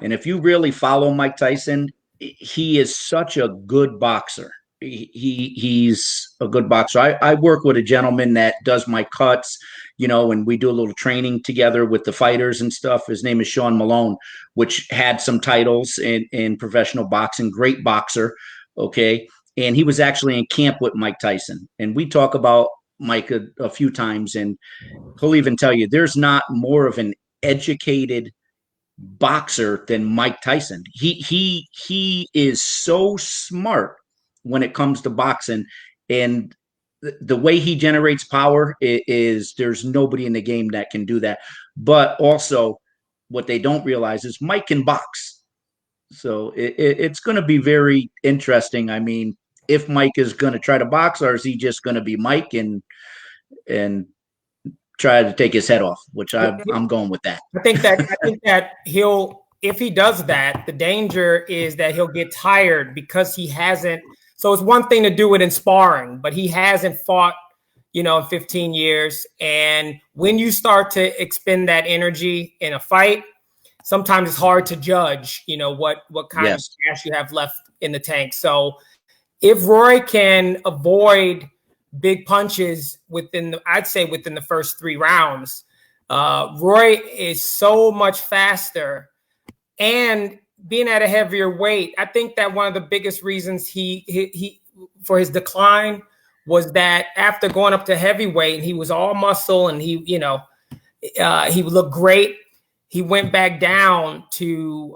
And if you really follow Mike Tyson, he is such a good boxer. He's a good boxer. I work with a gentleman that does my cuts, and we do a little training together with the fighters and stuff. His name is Sean Malone, which had some titles in professional boxing, great boxer. Okay. And he was actually in camp with Mike Tyson. And we talk about Mike a few times, and he'll even tell you there's not more of an educated boxer than Mike Tyson. He is so smart when it comes to boxing, and the way he generates power is there's nobody in the game that can do that. But also what they don't realize is Mike can box. So it's going to be very interesting. I mean, if Mike is going to try to box, or is he just going to be Mike and try to take his head off, which I'm going with that. I think that he'll, if he does that, the danger is that he'll get tired because he hasn't. So it's one thing to do it in sparring, but he hasn't fought, in 15 years. And when you start to expend that energy in a fight, sometimes it's hard to judge, what kind of gas you have left in the tank. So if Roy can avoid big punches within the first 3 rounds, Roy is so much faster, and being at a heavier weight, I think that one of the biggest reasons he for his decline was that after going up to heavyweight and he was all muscle and he looked great, he went back down to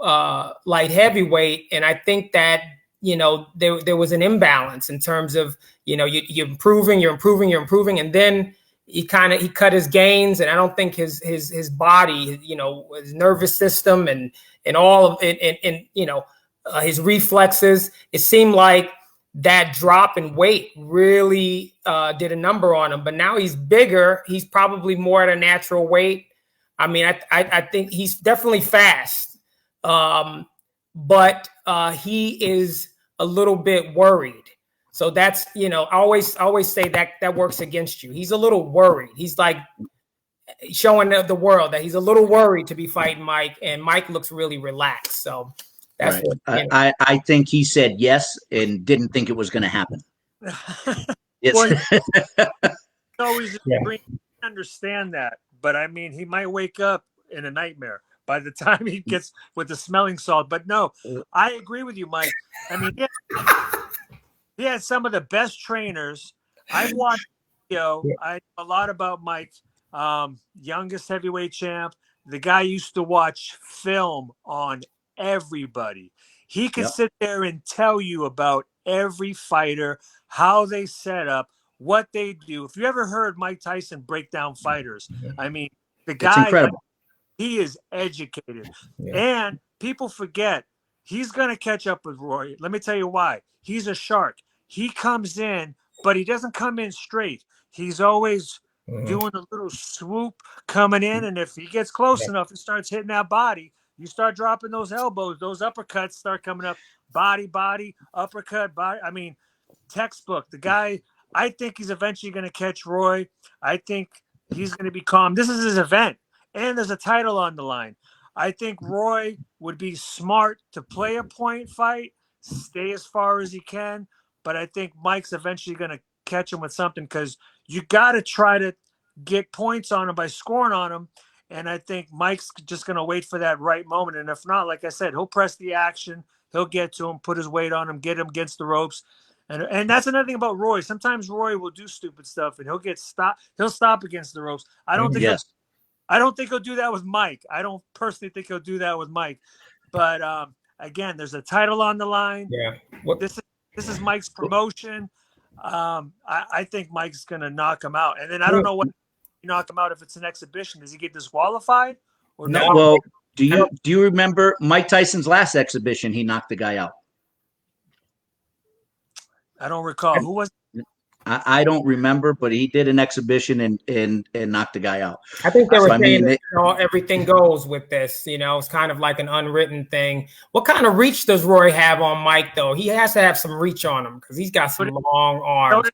light heavyweight, and I think that there was an imbalance in terms of you're improving, and then he cut his gains, and I don't think his body, his nervous system and all of it, and his reflexes, it seemed like that drop in weight really did a number on him. But now he's bigger. He's probably more at a natural weight. I mean, I think he's definitely fast, but he is a little bit worried. So that's, I always say that works against you. He's a little worried. He's like, showing the world that he's a little worried to be fighting Mike, and Mike looks really relaxed. So that's right. what, you know. I think he said yes and didn't think it was going to happen. Well, It's always Yeah. understand that, but I mean, he might wake up in a nightmare by the time he gets with the smelling salt. But no, I agree with you, Mike. I mean, he had some of the best trainers. I've watched video. I know a lot about Mike, youngest heavyweight champ. The guy used to watch film on everybody. He could sit there and tell you about every fighter, how they set up, what they do. If you ever heard Mike Tyson break down fighters, I mean, the guy, it's incredible. he is educated. Yeah. And people forget he's going to catch up with Roy. Let me tell you why. He's a shark. He comes in, but he doesn't come in straight. He's always doing a little swoop coming in. And if he gets close enough and starts hitting that body, you start dropping those elbows, those uppercuts start coming up. Body, uppercut, body. I mean, textbook. The guy, I think he's eventually going to catch Roy. I think he's going to be calm. This is his event, and there's a title on the line. I think Roy would be smart to play a point fight, stay as far as he can, but I think Mike's eventually going to catch him with something because you got to try to get points on him by scoring on him, and I think Mike's just going to wait for that right moment, and if not, like I said, he'll press the action, he'll get to him, put his weight on him, get him against the ropes. And that's another thing about Roy. Sometimes Roy will do stupid stuff and he'll stop against the ropes. I don't think he'll do that with Mike. I don't personally think he'll do that with Mike. But again, there's a title on the line. Yeah. This is Mike's promotion. I think Mike's gonna knock him out. And then I don't know what you knock him out if it's an exhibition. Does he get disqualified or no? Well, do you remember Mike Tyson's last exhibition? He knocked the guy out. I don't recall. Who was it? I don't remember, but he did an exhibition and knocked the guy out. I think they were saying that, everything goes with this. It's kind of like an unwritten thing. What kind of reach does Roy have on Mike, though? He has to have some reach on him because he's got some long arms.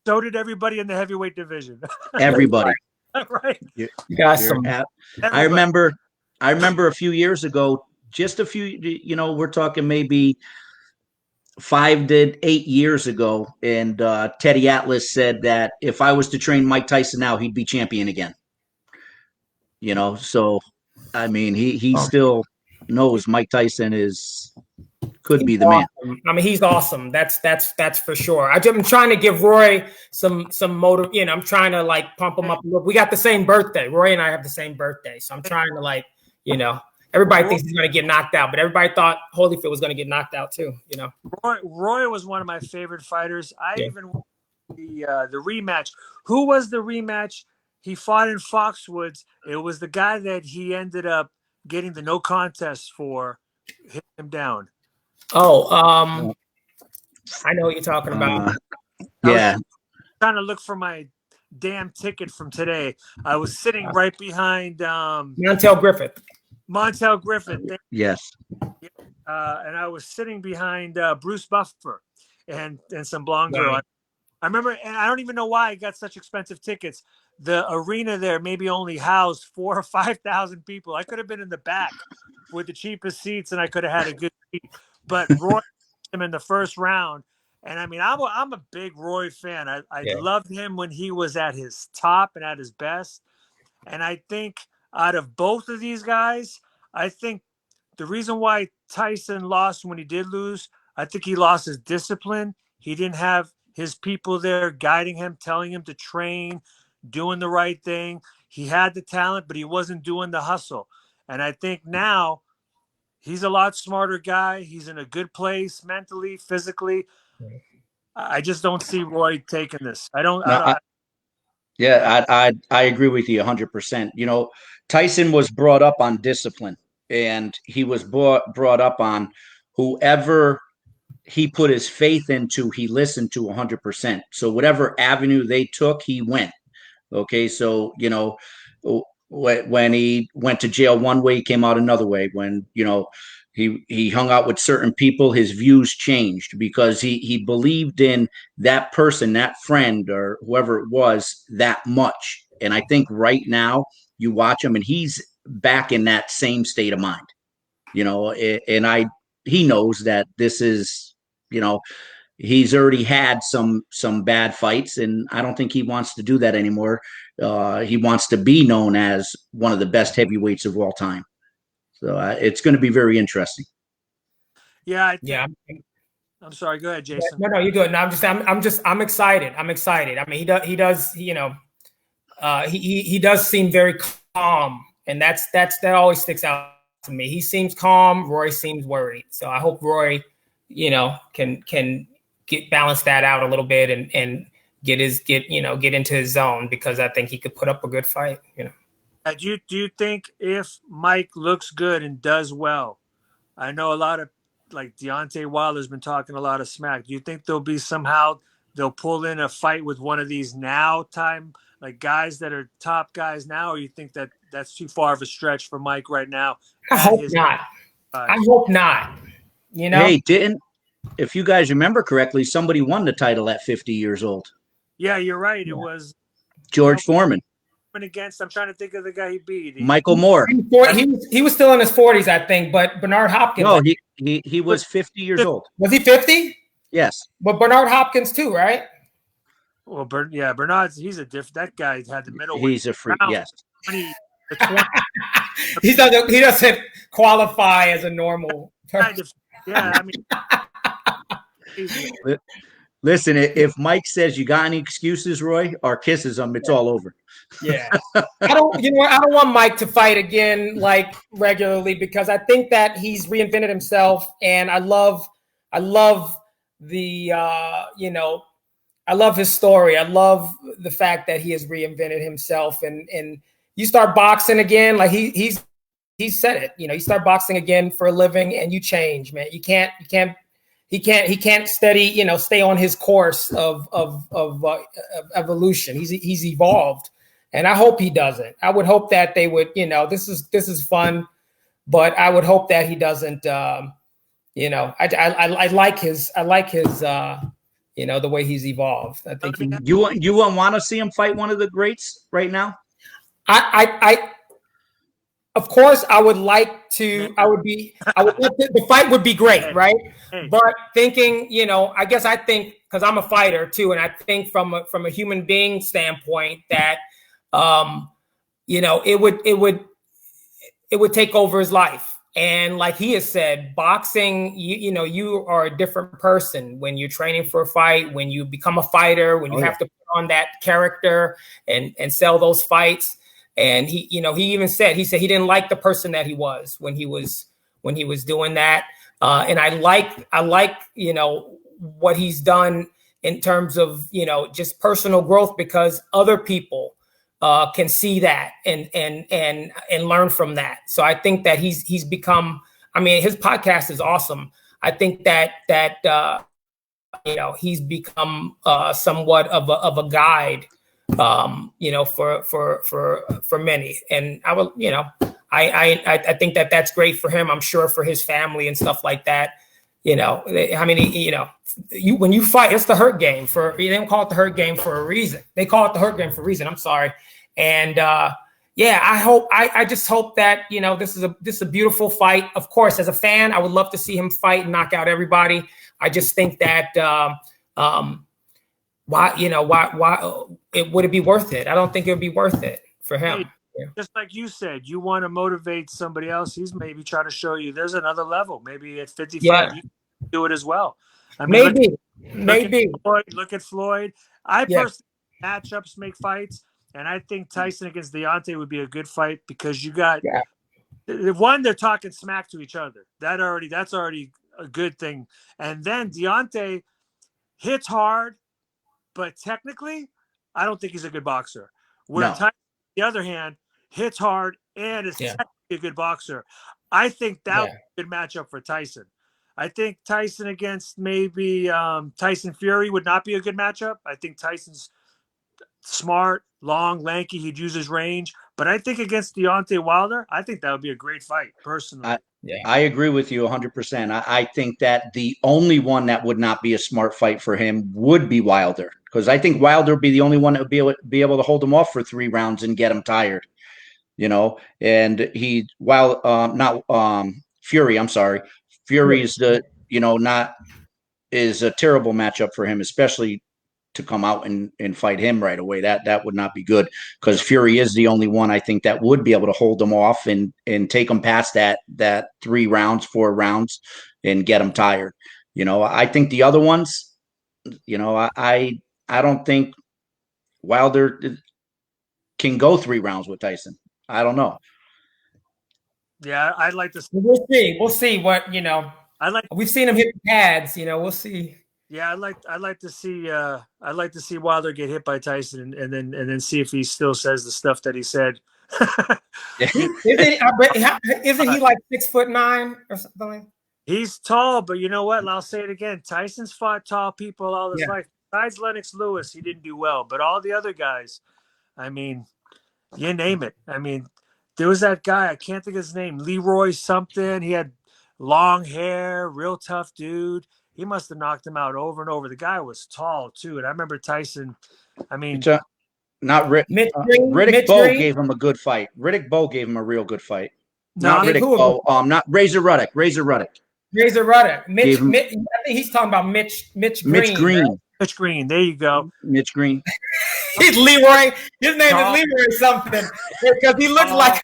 So did everybody in the heavyweight division. Everybody. Right. You got some. I remember a few years ago, just a few, we're talking maybe 5 to 8 years ago, and Teddy Atlas said that if I was to train Mike Tyson now, he'd be champion again. So I mean, he still knows Mike Tyson could be the man. I mean, he's awesome. That's for sure. I'm trying to give Roy some motive. I'm trying to pump him up. We got the same birthday. Roy and I have the same birthday, so I'm trying to everybody thinks he's going to get knocked out, but everybody thought Holyfield was going to get knocked out too. Roy was one of my favorite fighters. Even the rematch. Who was the rematch? He fought in Foxwoods. It was the guy that he ended up getting the no contest for, hit him down. Oh, I know what you're talking about. Yeah. Trying to look for my damn ticket from today. I was sitting right behind Montel Griffith. Yes. And I was sitting behind Bruce Buffer and some blonde girl. Right. I remember, and I don't even know why I got such expensive tickets. The arena there maybe only housed 4,000 or 5,000 people. I could have been in the back with the cheapest seats, and I could have had a good seat. But Roy him in the first round, and I mean, I'm a big Roy fan. I loved him when he was at his top and at his best, and I think out of both of these guys, I think the reason why Tyson lost when he did lose, I think he lost his discipline. He didn't have his people there guiding him, telling him to train, doing the right thing. He had the talent, but he wasn't doing the hustle. And I think now he's a lot smarter guy. He's in a good place mentally, physically. I just don't see Roy taking this. I agree with you 100%. Tyson was brought up on discipline, and he was brought up on whoever he put his faith into, he listened to 100%. So whatever avenue they took, he went. Okay. So, when he went to jail one way, he came out another way. When, he hung out with certain people, his views changed because he believed in that person, that friend or whoever it was that much. And I think right now you watch him and he's back in that same state of mind, and he knows that this is, he's already had some bad fights, and I don't think he wants to do that anymore. He wants to be known as one of the best heavyweights of all time. So it's going to be very interesting. Yeah. Yeah. I'm sorry. Go ahead, Jason. No, you're good. No, I'm excited. I'm excited. I mean, he does, he does seem very calm, and that always sticks out to me. He seems calm. Roy seems worried. So I hope Roy, can balance that out a little bit and get into his zone, because I think he could put up a good fight. Do you think if Mike looks good and does well, I know a lot of, like, Deontay Wilder's been talking a lot of smack. Do you think they'll pull in a fight with one of these like guys that are top guys now, or you think that that's too far of a stretch for Mike right now? I hope not. I hope not. Hey, if you guys remember correctly, somebody won the title at 50 years old. Yeah, you're right. It was George Foreman. Against, I'm trying to think of the guy he beat. Michael Moore. He was still in his 40s, I think, but Bernard Hopkins. No, he was 50 years old. Was he 50? Yes. But Bernard Hopkins too, right? Well, Bernard's, he's a different. That guy had the middle. He's a freak. Yes. He doesn't qualify as a normal person. Yeah, I mean. Listen, if Mike says you got any excuses, Roy, or kisses him, it's all over. Yeah. I don't want Mike to fight again, like, regularly, because I think that he's reinvented himself, and I love the I love his story. I love the fact that he has reinvented himself, and you start boxing again, like he said it, you start boxing again for a living and you change, man. He can't stay on his course of evolution. He's evolved, and I hope he doesn't. I would hope that they would, this is fun, but I would hope that he doesn't. I like his the way he's evolved. I think you wouldn't want to see him fight one of the greats right now. Of course, I would like to. The fight would be great, right? But thinking, I guess I think, because I'm a fighter too, and I think from a human being standpoint that, it would take over his life. And like he has said, boxing, you are a different person when you're training for a fight, when you become a fighter, when you have to put on that character and sell those fights. And he even said he didn't like the person that he was when he was doing that. And I like what he's done in terms of, just personal growth, because other people can see that and learn from that. So I think that he's become, his podcast is awesome. I think that he's become somewhat of a guide, for many. And I will, I think that that's great for him. I'm sure for his family and stuff like that. When you fight, it's the hurt game. They don't call it the hurt game for a reason. They call it the hurt game for a reason. I'm sorry. And I just hope that this is a beautiful fight. Of course, as a fan, I would love to see him fight and knock out everybody. I just think that why would it be worth it? I don't think it would be worth it for him. Just like you said, you want to motivate somebody else. He's maybe trying to show you there's another level. Maybe at 55, you can do it as well. Maybe. Look at Floyd. I personally, matchups make fights, and I think Tyson against Deontay would be a good fight, because you got one, they're talking smack to each other. That's already a good thing. And then Deontay hits hard, but technically, I don't think he's a good boxer. Where Tyson, on the other hand, hits hard and is technically a good boxer. I think that would be a good matchup for Tyson. I think Tyson against maybe Tyson Fury would not be a good matchup. I think Tyson's smart, long, lanky. He'd use his range. But I think against Deontay Wilder, I think that would be a great fight, personally. I agree with you 100%. I think that the only one that would not be a smart fight for him would be Wilder, because I think Wilder would be the only one that would be able to hold him off for 3 rounds and get him tired. And Fury, I'm sorry. Fury is is a terrible matchup for him, especially to come out and fight him right away. That would not be good, because Fury is the only one I think that would be able to hold him off and take him past that 3 rounds, 4 rounds, and get him tired. I think the other ones, I don't think Wilder can go 3 rounds with Tyson. I don't know. Yeah, I'd like to. We'll see. We'll see what We've seen him hit the pads. We'll see. Yeah, I'd like to see Wilder get hit by Tyson and then see if he still says the stuff that he said. Isn't he like 6'9" or something? He's tall, but you know what? I'll say it again. Tyson's fought tall people all his life. Besides Lennox Lewis, he didn't do well, but all the other guys, I mean, you name it. I mean, there was that guy, I can't think of his name, Leroy something. He had long hair, real tough dude. He must have knocked him out over and over. The guy was tall too, and I remember Tyson. I mean, Riddick Bowe gave him a good fight. Riddick Bowe gave him a real good fight. Not Riddick Bowe. Not Razor Ruddock. Razor Ruddock. I think he's talking about Mitch Green. Mitch Green. Right? Mitch Green. There you go. Mitch Green. He's Leroy. His name is Leroy something because he looks like.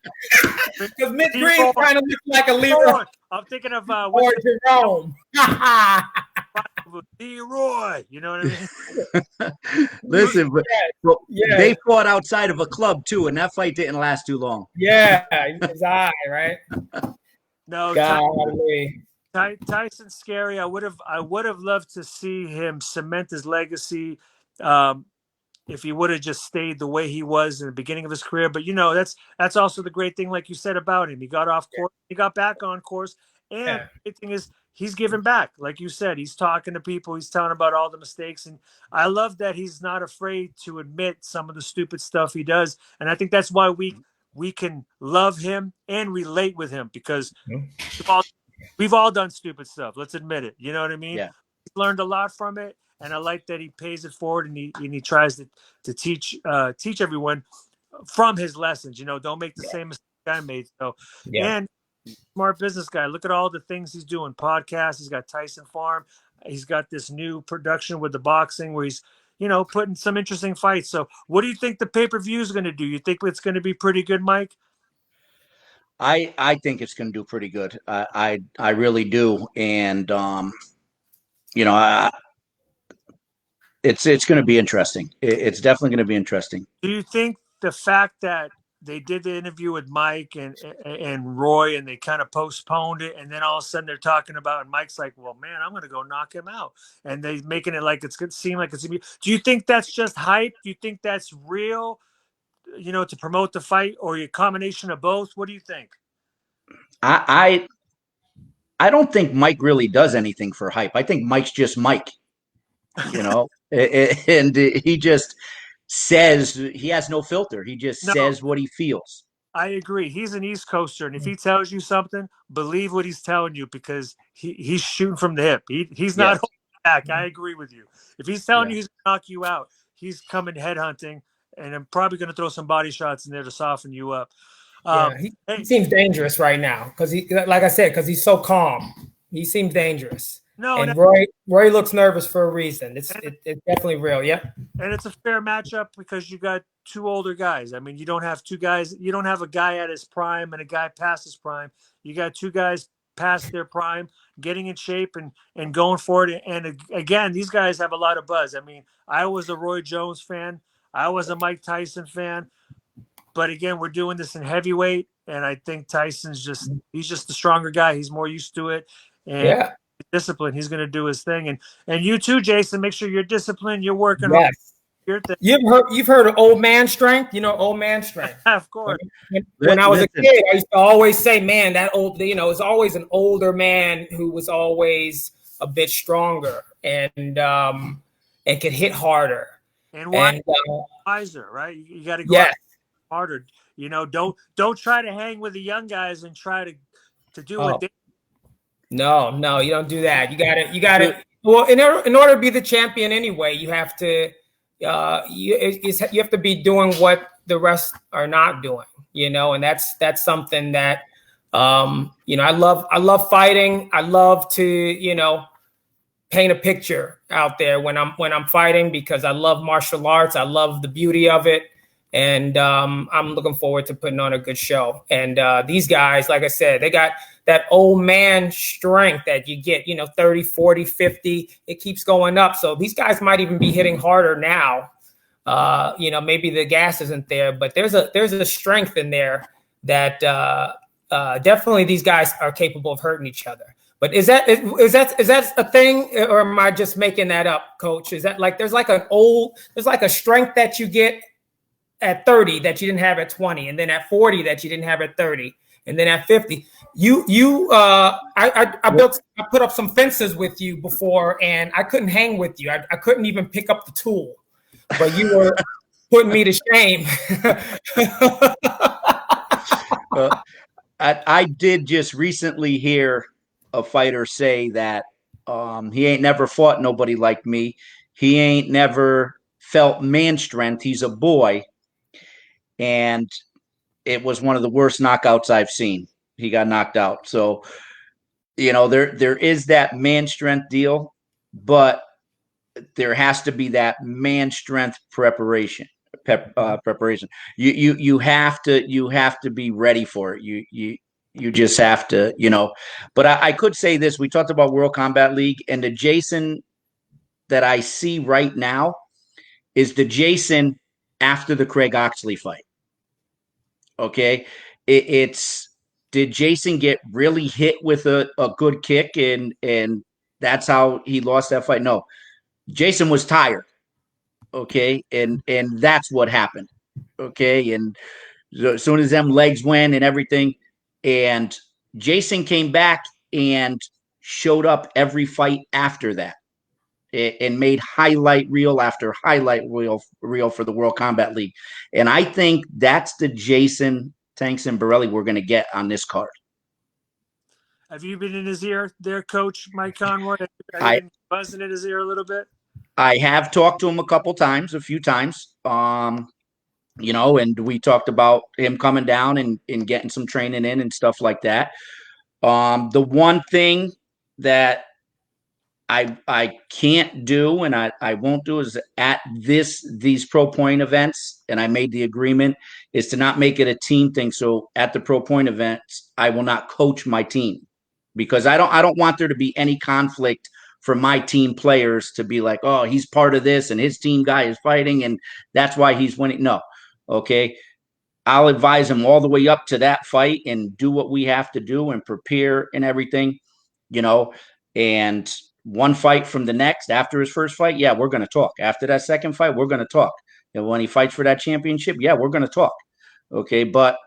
Because Mitch Green kind of looks like a Leroy. I'm thinking of or Jerome. Leroy. You know what I mean? Listen, they fought outside of a club too, and that fight didn't last too long. Yeah, his eye, right? No, Tyson's scary. I would have loved to see him cement his legacy. If he would have just stayed the way he was in the beginning of his career. But that's also the great thing, like you said about him. He got off course, he got back on course, and the great thing is he's giving back. Like you said, he's talking to people, he's telling about all the mistakes, and I love that he's not afraid to admit some of the stupid stuff he does. And I think that's why we can love him and relate with him, because we've all done stupid stuff. Let's admit it. You know what I mean? Yeah. He's learned a lot from it. And I like that he pays it forward, and he tries to teach everyone from his lessons. Don't make the same mistake I made. So, and smart business guy. Look at all the things he's doing. Podcasts. He's got Tyson Farm. He's got this new production with the boxing where he's putting some interesting fights. So, what do you think the pay-per-view is going to do? You think it's going to be pretty good, Mike? I think it's going to do pretty good. I really do, and It's going to be interesting. It's definitely going to be interesting. Do you think the fact that they did the interview with Mike and Roy, and they kind of postponed it, and then all of a sudden they're talking about, and Mike's like, "Well, man, I'm going to go knock him out," and they making it like it's going to seem like it's going to be. Do you think that's just hype? Do you think that's real? To promote the fight, or a combination of both? What do you think? I don't think Mike really does anything for hype. I think Mike's just Mike. And he just says, he has no filter. He just says what he feels. I agree. He's an East Coaster, and if he tells you something, believe what he's telling you, because he's shooting from the hip. He's not holding back. I agree with you. If he's telling you he's going to knock you out, he's coming headhunting, and I'm probably going to throw some body shots in there to soften you up. He seems dangerous right now because like I said, because he's so calm. He seems dangerous. Roy looks nervous for a reason. It's definitely real. Yep. And it's a fair matchup because you got 2 older guys. I mean, you don't have 2 guys. You don't have a guy at his prime and a guy past his prime. You got 2 guys past their prime, getting in shape and going for it. And again, these guys have a lot of buzz. I mean, I was a Roy Jones fan. I was a Mike Tyson fan. But again, we're doing this in heavyweight, and I think Tyson's he's just the stronger guy. He's more used to it. And discipline. He's going to do his thing. And you too, Jason, make sure you're disciplined. You're working on your thing. You've heard of old man strength? Old man strength. Of course. When I was a kid, I used to always say, man, that old, it's always an older man who was always a bit stronger and could hit harder. And wiser, right? You got to go harder. Don't try to hang with the young guys and try to do what they. No, you don't do that. You got to. Well, in order to be the champion anyway, you have to you have to be doing what the rest are not doing, and that's something that, I love fighting. I love to, paint a picture out there when I'm fighting, because I love martial arts. I love the beauty of it. And I'm looking forward to putting on a good show. And these guys, like I said, they got that old man strength that you get, 30, 40, 50. It keeps going up. So these guys might even be hitting harder now. Maybe the gas isn't there, but there's a strength in there that definitely these guys are capable of hurting each other. But is that a thing, or am I just making that up, Coach? Is that like there's like a strength that you get at 30 that you didn't have at 20, and then at 40 that you didn't have at 30, and then at 50? I put up some fences with you before, and I couldn't hang with you. I couldn't even pick up the tool, but you were putting me to shame. I did just recently hear a fighter say that he ain't never fought nobody like me. He ain't never felt man strength. He's a boy. And it was one of the worst knockouts I've seen. He got knocked out. So, there is that man strength deal, but there has to be that man strength preparation. You have to be ready for it. You just have to. But I could say this: we talked about World Combat League, and the Jason that I see right now is the Jason after the Craig Oxley fight. Okay, it's did Jason get really hit with a good kick, and that's how he lost that fight? No, Jason was tired. Okay, and that's what happened. Okay, and as soon as them legs went and everything, and Jason came back and showed up every fight after that, and made highlight reel after highlight reel for the World Combat League. And I think that's the Jason Tanks and Bourelly we're going to get on this card. Have you been in his ear there, Coach Mike Conroy? Have you been buzzing in his ear a little bit? I have talked to him a few times. And we talked about him coming down and getting some training in and stuff like that. The one thing that I can't do, and I won't do, is at these Pro Point events, and I made the agreement, is to not make it a team thing. So at the Pro Point events, I will not coach my team, because I don't want there to be any conflict for my team players to be like, oh, he's part of this and his team guy is fighting and that's why he's winning. No. Okay. I'll advise him all the way up to that fight and do what we have to do and prepare and everything, and one fight from the next, after his first fight, yeah, we're going to talk. After that second fight, we're going to talk. And when he fights for that championship, yeah, we're going to talk. Okay. But,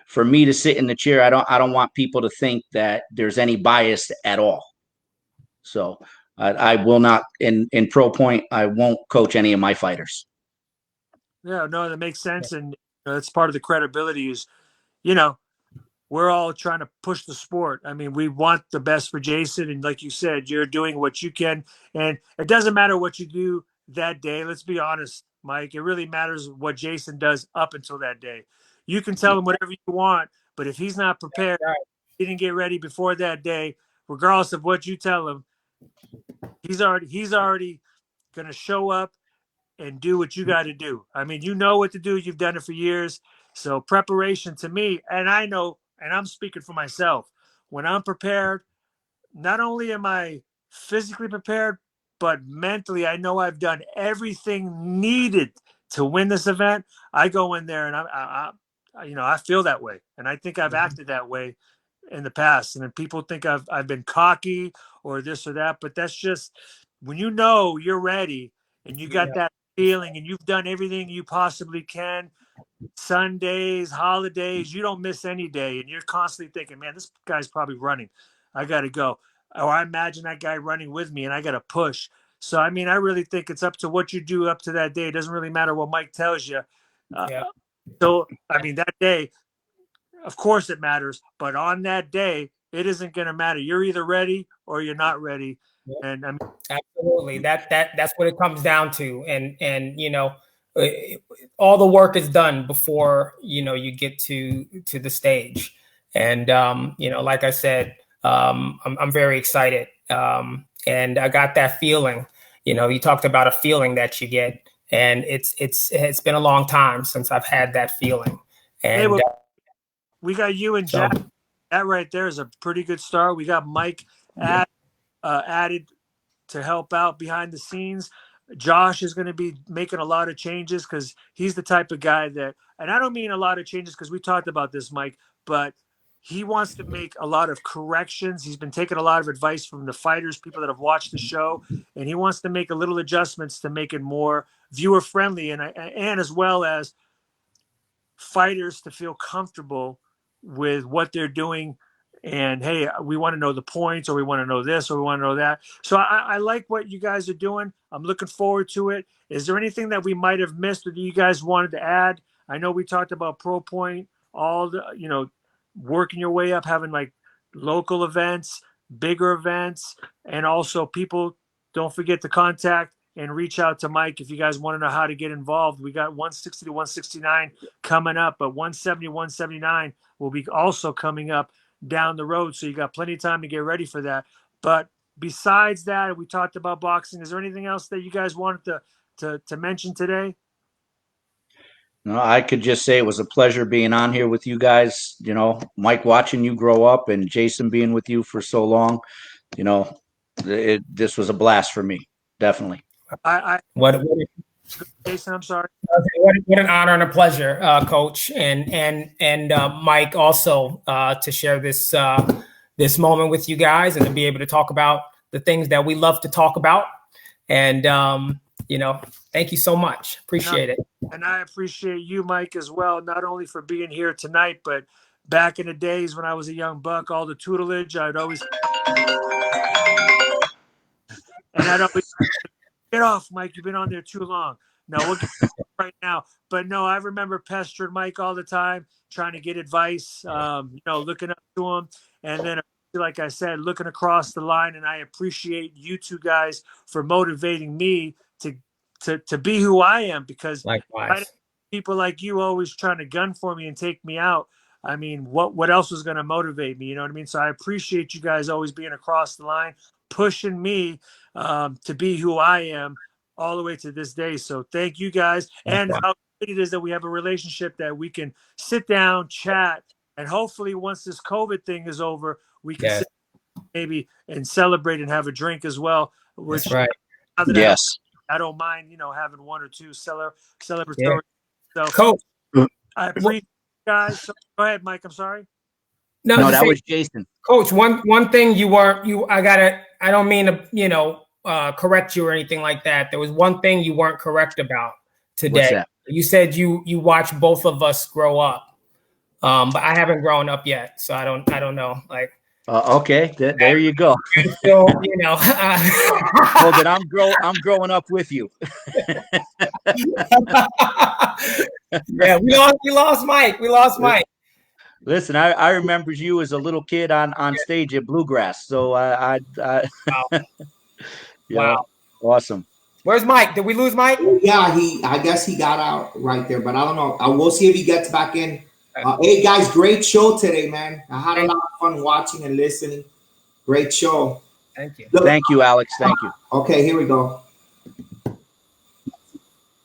for me to sit in the chair, I don't want people to think that there's any bias at all. So I will not, in Pro Point, I won't coach any of my fighters. Yeah, no, that makes sense. And that's part of the credibility is, we're all trying to push the sport. I mean, we want the best for Jason. And like you said, you're doing what you can. And it doesn't matter what you do that day. Let's be honest, Mike. It really matters what Jason does up until that day. You can tell him whatever you want, but if he's not prepared, he didn't get ready before that day, regardless of what you tell him, he's already going to show up and do what you got to do. I mean, you know what to do. You've done it for years. So preparation to me, and I know, and I'm speaking for myself, when I'm prepared, not only am I physically prepared, but mentally, I know I've done everything needed to win this event. I go in there and I feel that way. And I think I've acted that way in the past. And then people think I've been cocky or this or that, but that's just when you're ready and you got that feeling and you've done everything you possibly can. Sundays, holidays, you don't miss any day, and you're constantly thinking, man, this guy's probably running. I got to go. Or I imagine that guy running with me and I got to push. So, I mean, I really think it's up to what you do up to that day. It doesn't really matter what Mike tells you. So, I mean, that day, of course it matters, but on that day, it isn't going to matter. You're either ready or you're not ready. And I mean, absolutely. That's what it comes down to. And all the work is done before you get to the stage. And like I said, I'm very excited. And I got that feeling. You talked about a feeling that you get, and it's been a long time since I've had that feeling. And hey, well, we got you and Jack. That right there is a pretty good start. We got Mike added to help out behind the scenes. Josh is going to be making a lot of changes because he's the type of guy that, and I don't mean a lot of changes because we talked about this, Mike, but he wants to make a lot of corrections. He's been taking a lot of advice from the fighters, people that have watched the show, and he wants to make a little adjustments to make it more viewer friendly and as well as fighters to feel comfortable with what they're doing. And hey, we want to know the points, or we want to know this, or we want to know that. So I like what you guys are doing. I'm looking forward to it. Is there anything that we might have missed that you guys wanted to add? I know we talked about Pro Point, all the, working your way up, having like local events, bigger events, and also people, don't forget to contact and reach out to Mike if you guys want to know how to get involved. We got 160 to 169 coming up, but 170, 179 will be also coming up down the road. So you got plenty of time to get ready for that. But besides that, we talked about boxing. Is there anything else that you guys wanted to mention today? No, I could just say it was a pleasure being on here with you guys. Mike, watching you grow up, and Jason being with you for so long. This was a blast for me. Definitely. What Jason, I'm sorry. What an honor and a pleasure, Coach, and Mike, also to share this moment with you guys and to be able to talk about the things that we love to talk about. And thank you so much. Appreciate it. And I appreciate you, Mike, as well. Not only for being here tonight, but back in the days when I was a young buck, all the tutelage, I'd always get off, Mike. You've been on there too long. No, we'll get right now. But no, I remember pestering Mike all the time, trying to get advice, looking up to him. And then, like I said, looking across the line. And I appreciate you two guys for motivating me to be who I am, because people like you always trying to gun for me and take me out. I mean, what else was going to motivate me? You know what I mean? So I appreciate you guys always being across the line, pushing me to be who I am all the way to this day. So thank you guys. And how great it is that we have a relationship that we can sit down, chat, and hopefully once this COVID thing is over, we can sit maybe and celebrate and have a drink as well. That's right. Yes. I don't mind, having one or two celebratory. Yeah. So Coach, I appreciate you guys. So, go ahead, Mike. I'm sorry. No, that was Jason. Coach, one thing I don't mean to, correct you or anything like that. There was one thing you weren't correct about today. What's that? You said you watched both of us grow up. But I haven't grown up yet, so I don't know. Like, okay, there you go. So, well, then I'm growing up with you. Yeah, we lost Mike. Listen, I remember you as a little kid on stage at Bluegrass. So wow. Wow. Awesome. Where's Mike? Did we lose Mike? Yeah, I guess he got out right there, but I don't know. I will see if he gets back in. Hey guys, great show today, man. I had a lot of fun watching and listening. Great show. Thank you. Thank you, Alex. Thank you. Okay, here we go.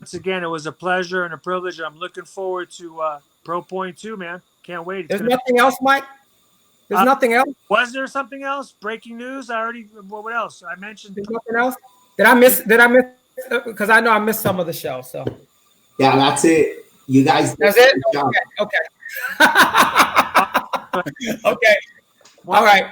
Once again, it was a pleasure and a privilege. I'm looking forward to Pro Point 2, man. Can't wait. There's nothing else, Mike? There's nothing else? Was there something else? Breaking news? What else? I mentioned. There's nothing else? Did I miss? Because I know I missed some of the show. So. Yeah, that's it. You guys. That's it? Okay. Okay. All right.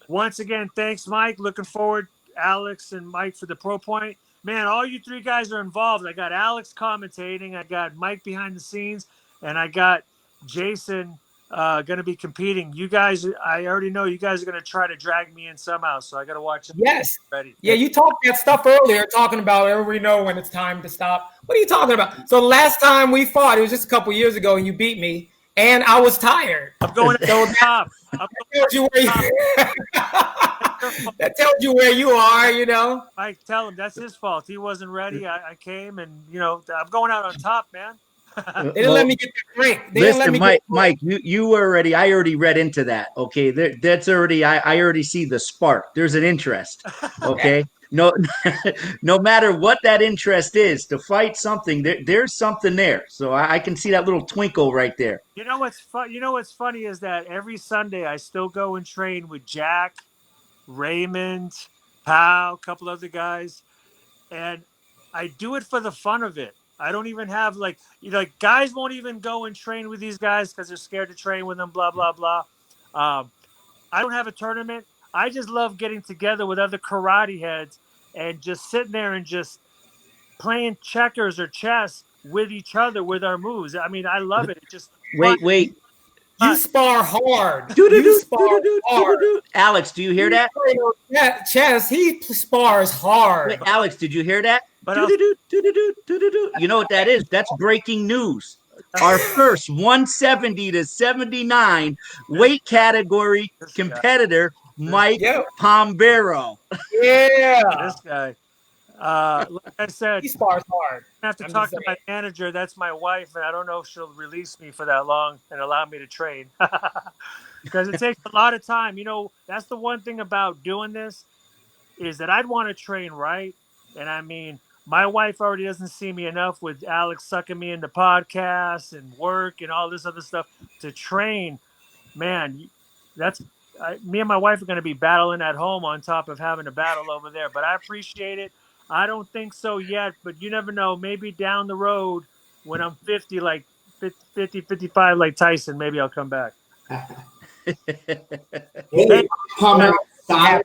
Once again, thanks, Mike. Looking forward, Alex and Mike, for the Pro Point. Man, all you three guys are involved. I got Alex commentating. I got Mike behind the scenes. And I got Jason going to be competing. You guys, I already know you guys are going to try to drag me in somehow. So I got to watch it. Yes. Ready. Yeah, you talked that stuff earlier, talking about everybody know when it's time to stop. What are you talking about? So the last time we fought, it was just a couple years ago, and you beat me. And I was tired. I'm going to the top. That tells you where you are, you know. Mike, tell him that's his fault. He wasn't ready. I came, and I'm going out on top, man. They didn't let me get the drink. They didn't let Listen, me Mike, I already read into that. Okay, that's already, I already see the spark. There's an interest. Okay, no, no matter what that interest is to fight something, there's something there. So I can see that little twinkle right there. You know what's fun? You know what's funny is that every Sunday I still go and train with Jack, Raymond, Powell, a couple other guys, and I do it for the fun of it. I don't even have like guys won't even go and train with these guys because they're scared to train with them. Blah blah blah. I don't have a tournament. I just love getting together with other karate heads and just sitting there and just playing checkers or chess with each other with our moves. I mean, I love it. It's just fun. Wait. You spar hard. Do You spar hard. Alex, do you hear that? Chess, he spars hard. Wait, Alex, did you hear that? But You know what that is? That's breaking news. Our first 170 to 79 weight category competitor, Mike Pombeiro. Yeah. This guy. Like I said, He spars hard. I have to talk to my manager. That's my wife, and I don't know if she'll release me for that long and allow me to train because it takes a lot of time. That's the one thing about doing this is that I'd want to train right. And I mean, my wife already doesn't see me enough with Alex sucking me into podcasts and work and all this other stuff to train. Man, me and my wife are going to be battling at home on top of having a battle over there. But I appreciate it. I don't think so yet, but you never know. Maybe down the road when I'm 50, like 50, 55, like Tyson, maybe I'll come back. Hey, Palmer, style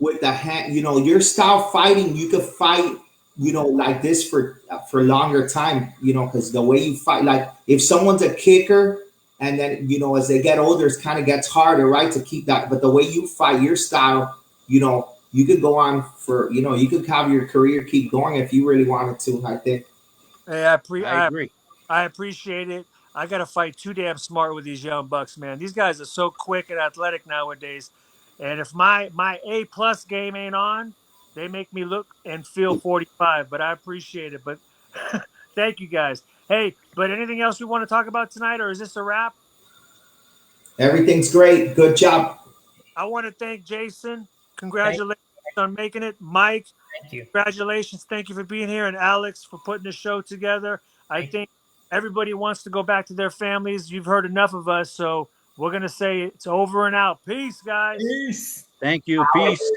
with the hand, your style fighting, you could fight, like this for longer time, because the way you fight, like if someone's a kicker and then, as they get older, it kind of gets harder, right, to keep that. But the way you fight, your style, you could go on for, you could have your career keep going if you really wanted to, I think. Hey, I agree. I appreciate it. I got to fight too damn smart with these young bucks, man. These guys are so quick and athletic nowadays. And if my A+ game ain't on, they make me look and feel 45. But I appreciate it. But thank you guys. Hey, but anything else we want to talk about tonight, or is this a wrap? Everything's great. Good job. I want to thank Jason. Congratulations on making it. Mike, thank you. Congratulations. Thank you for being here. And Alex for putting the show together. I think everybody wants to go back to their families. You've heard enough of us. So we're going to say it's over and out. Peace, guys. Peace. Thank you. Peace.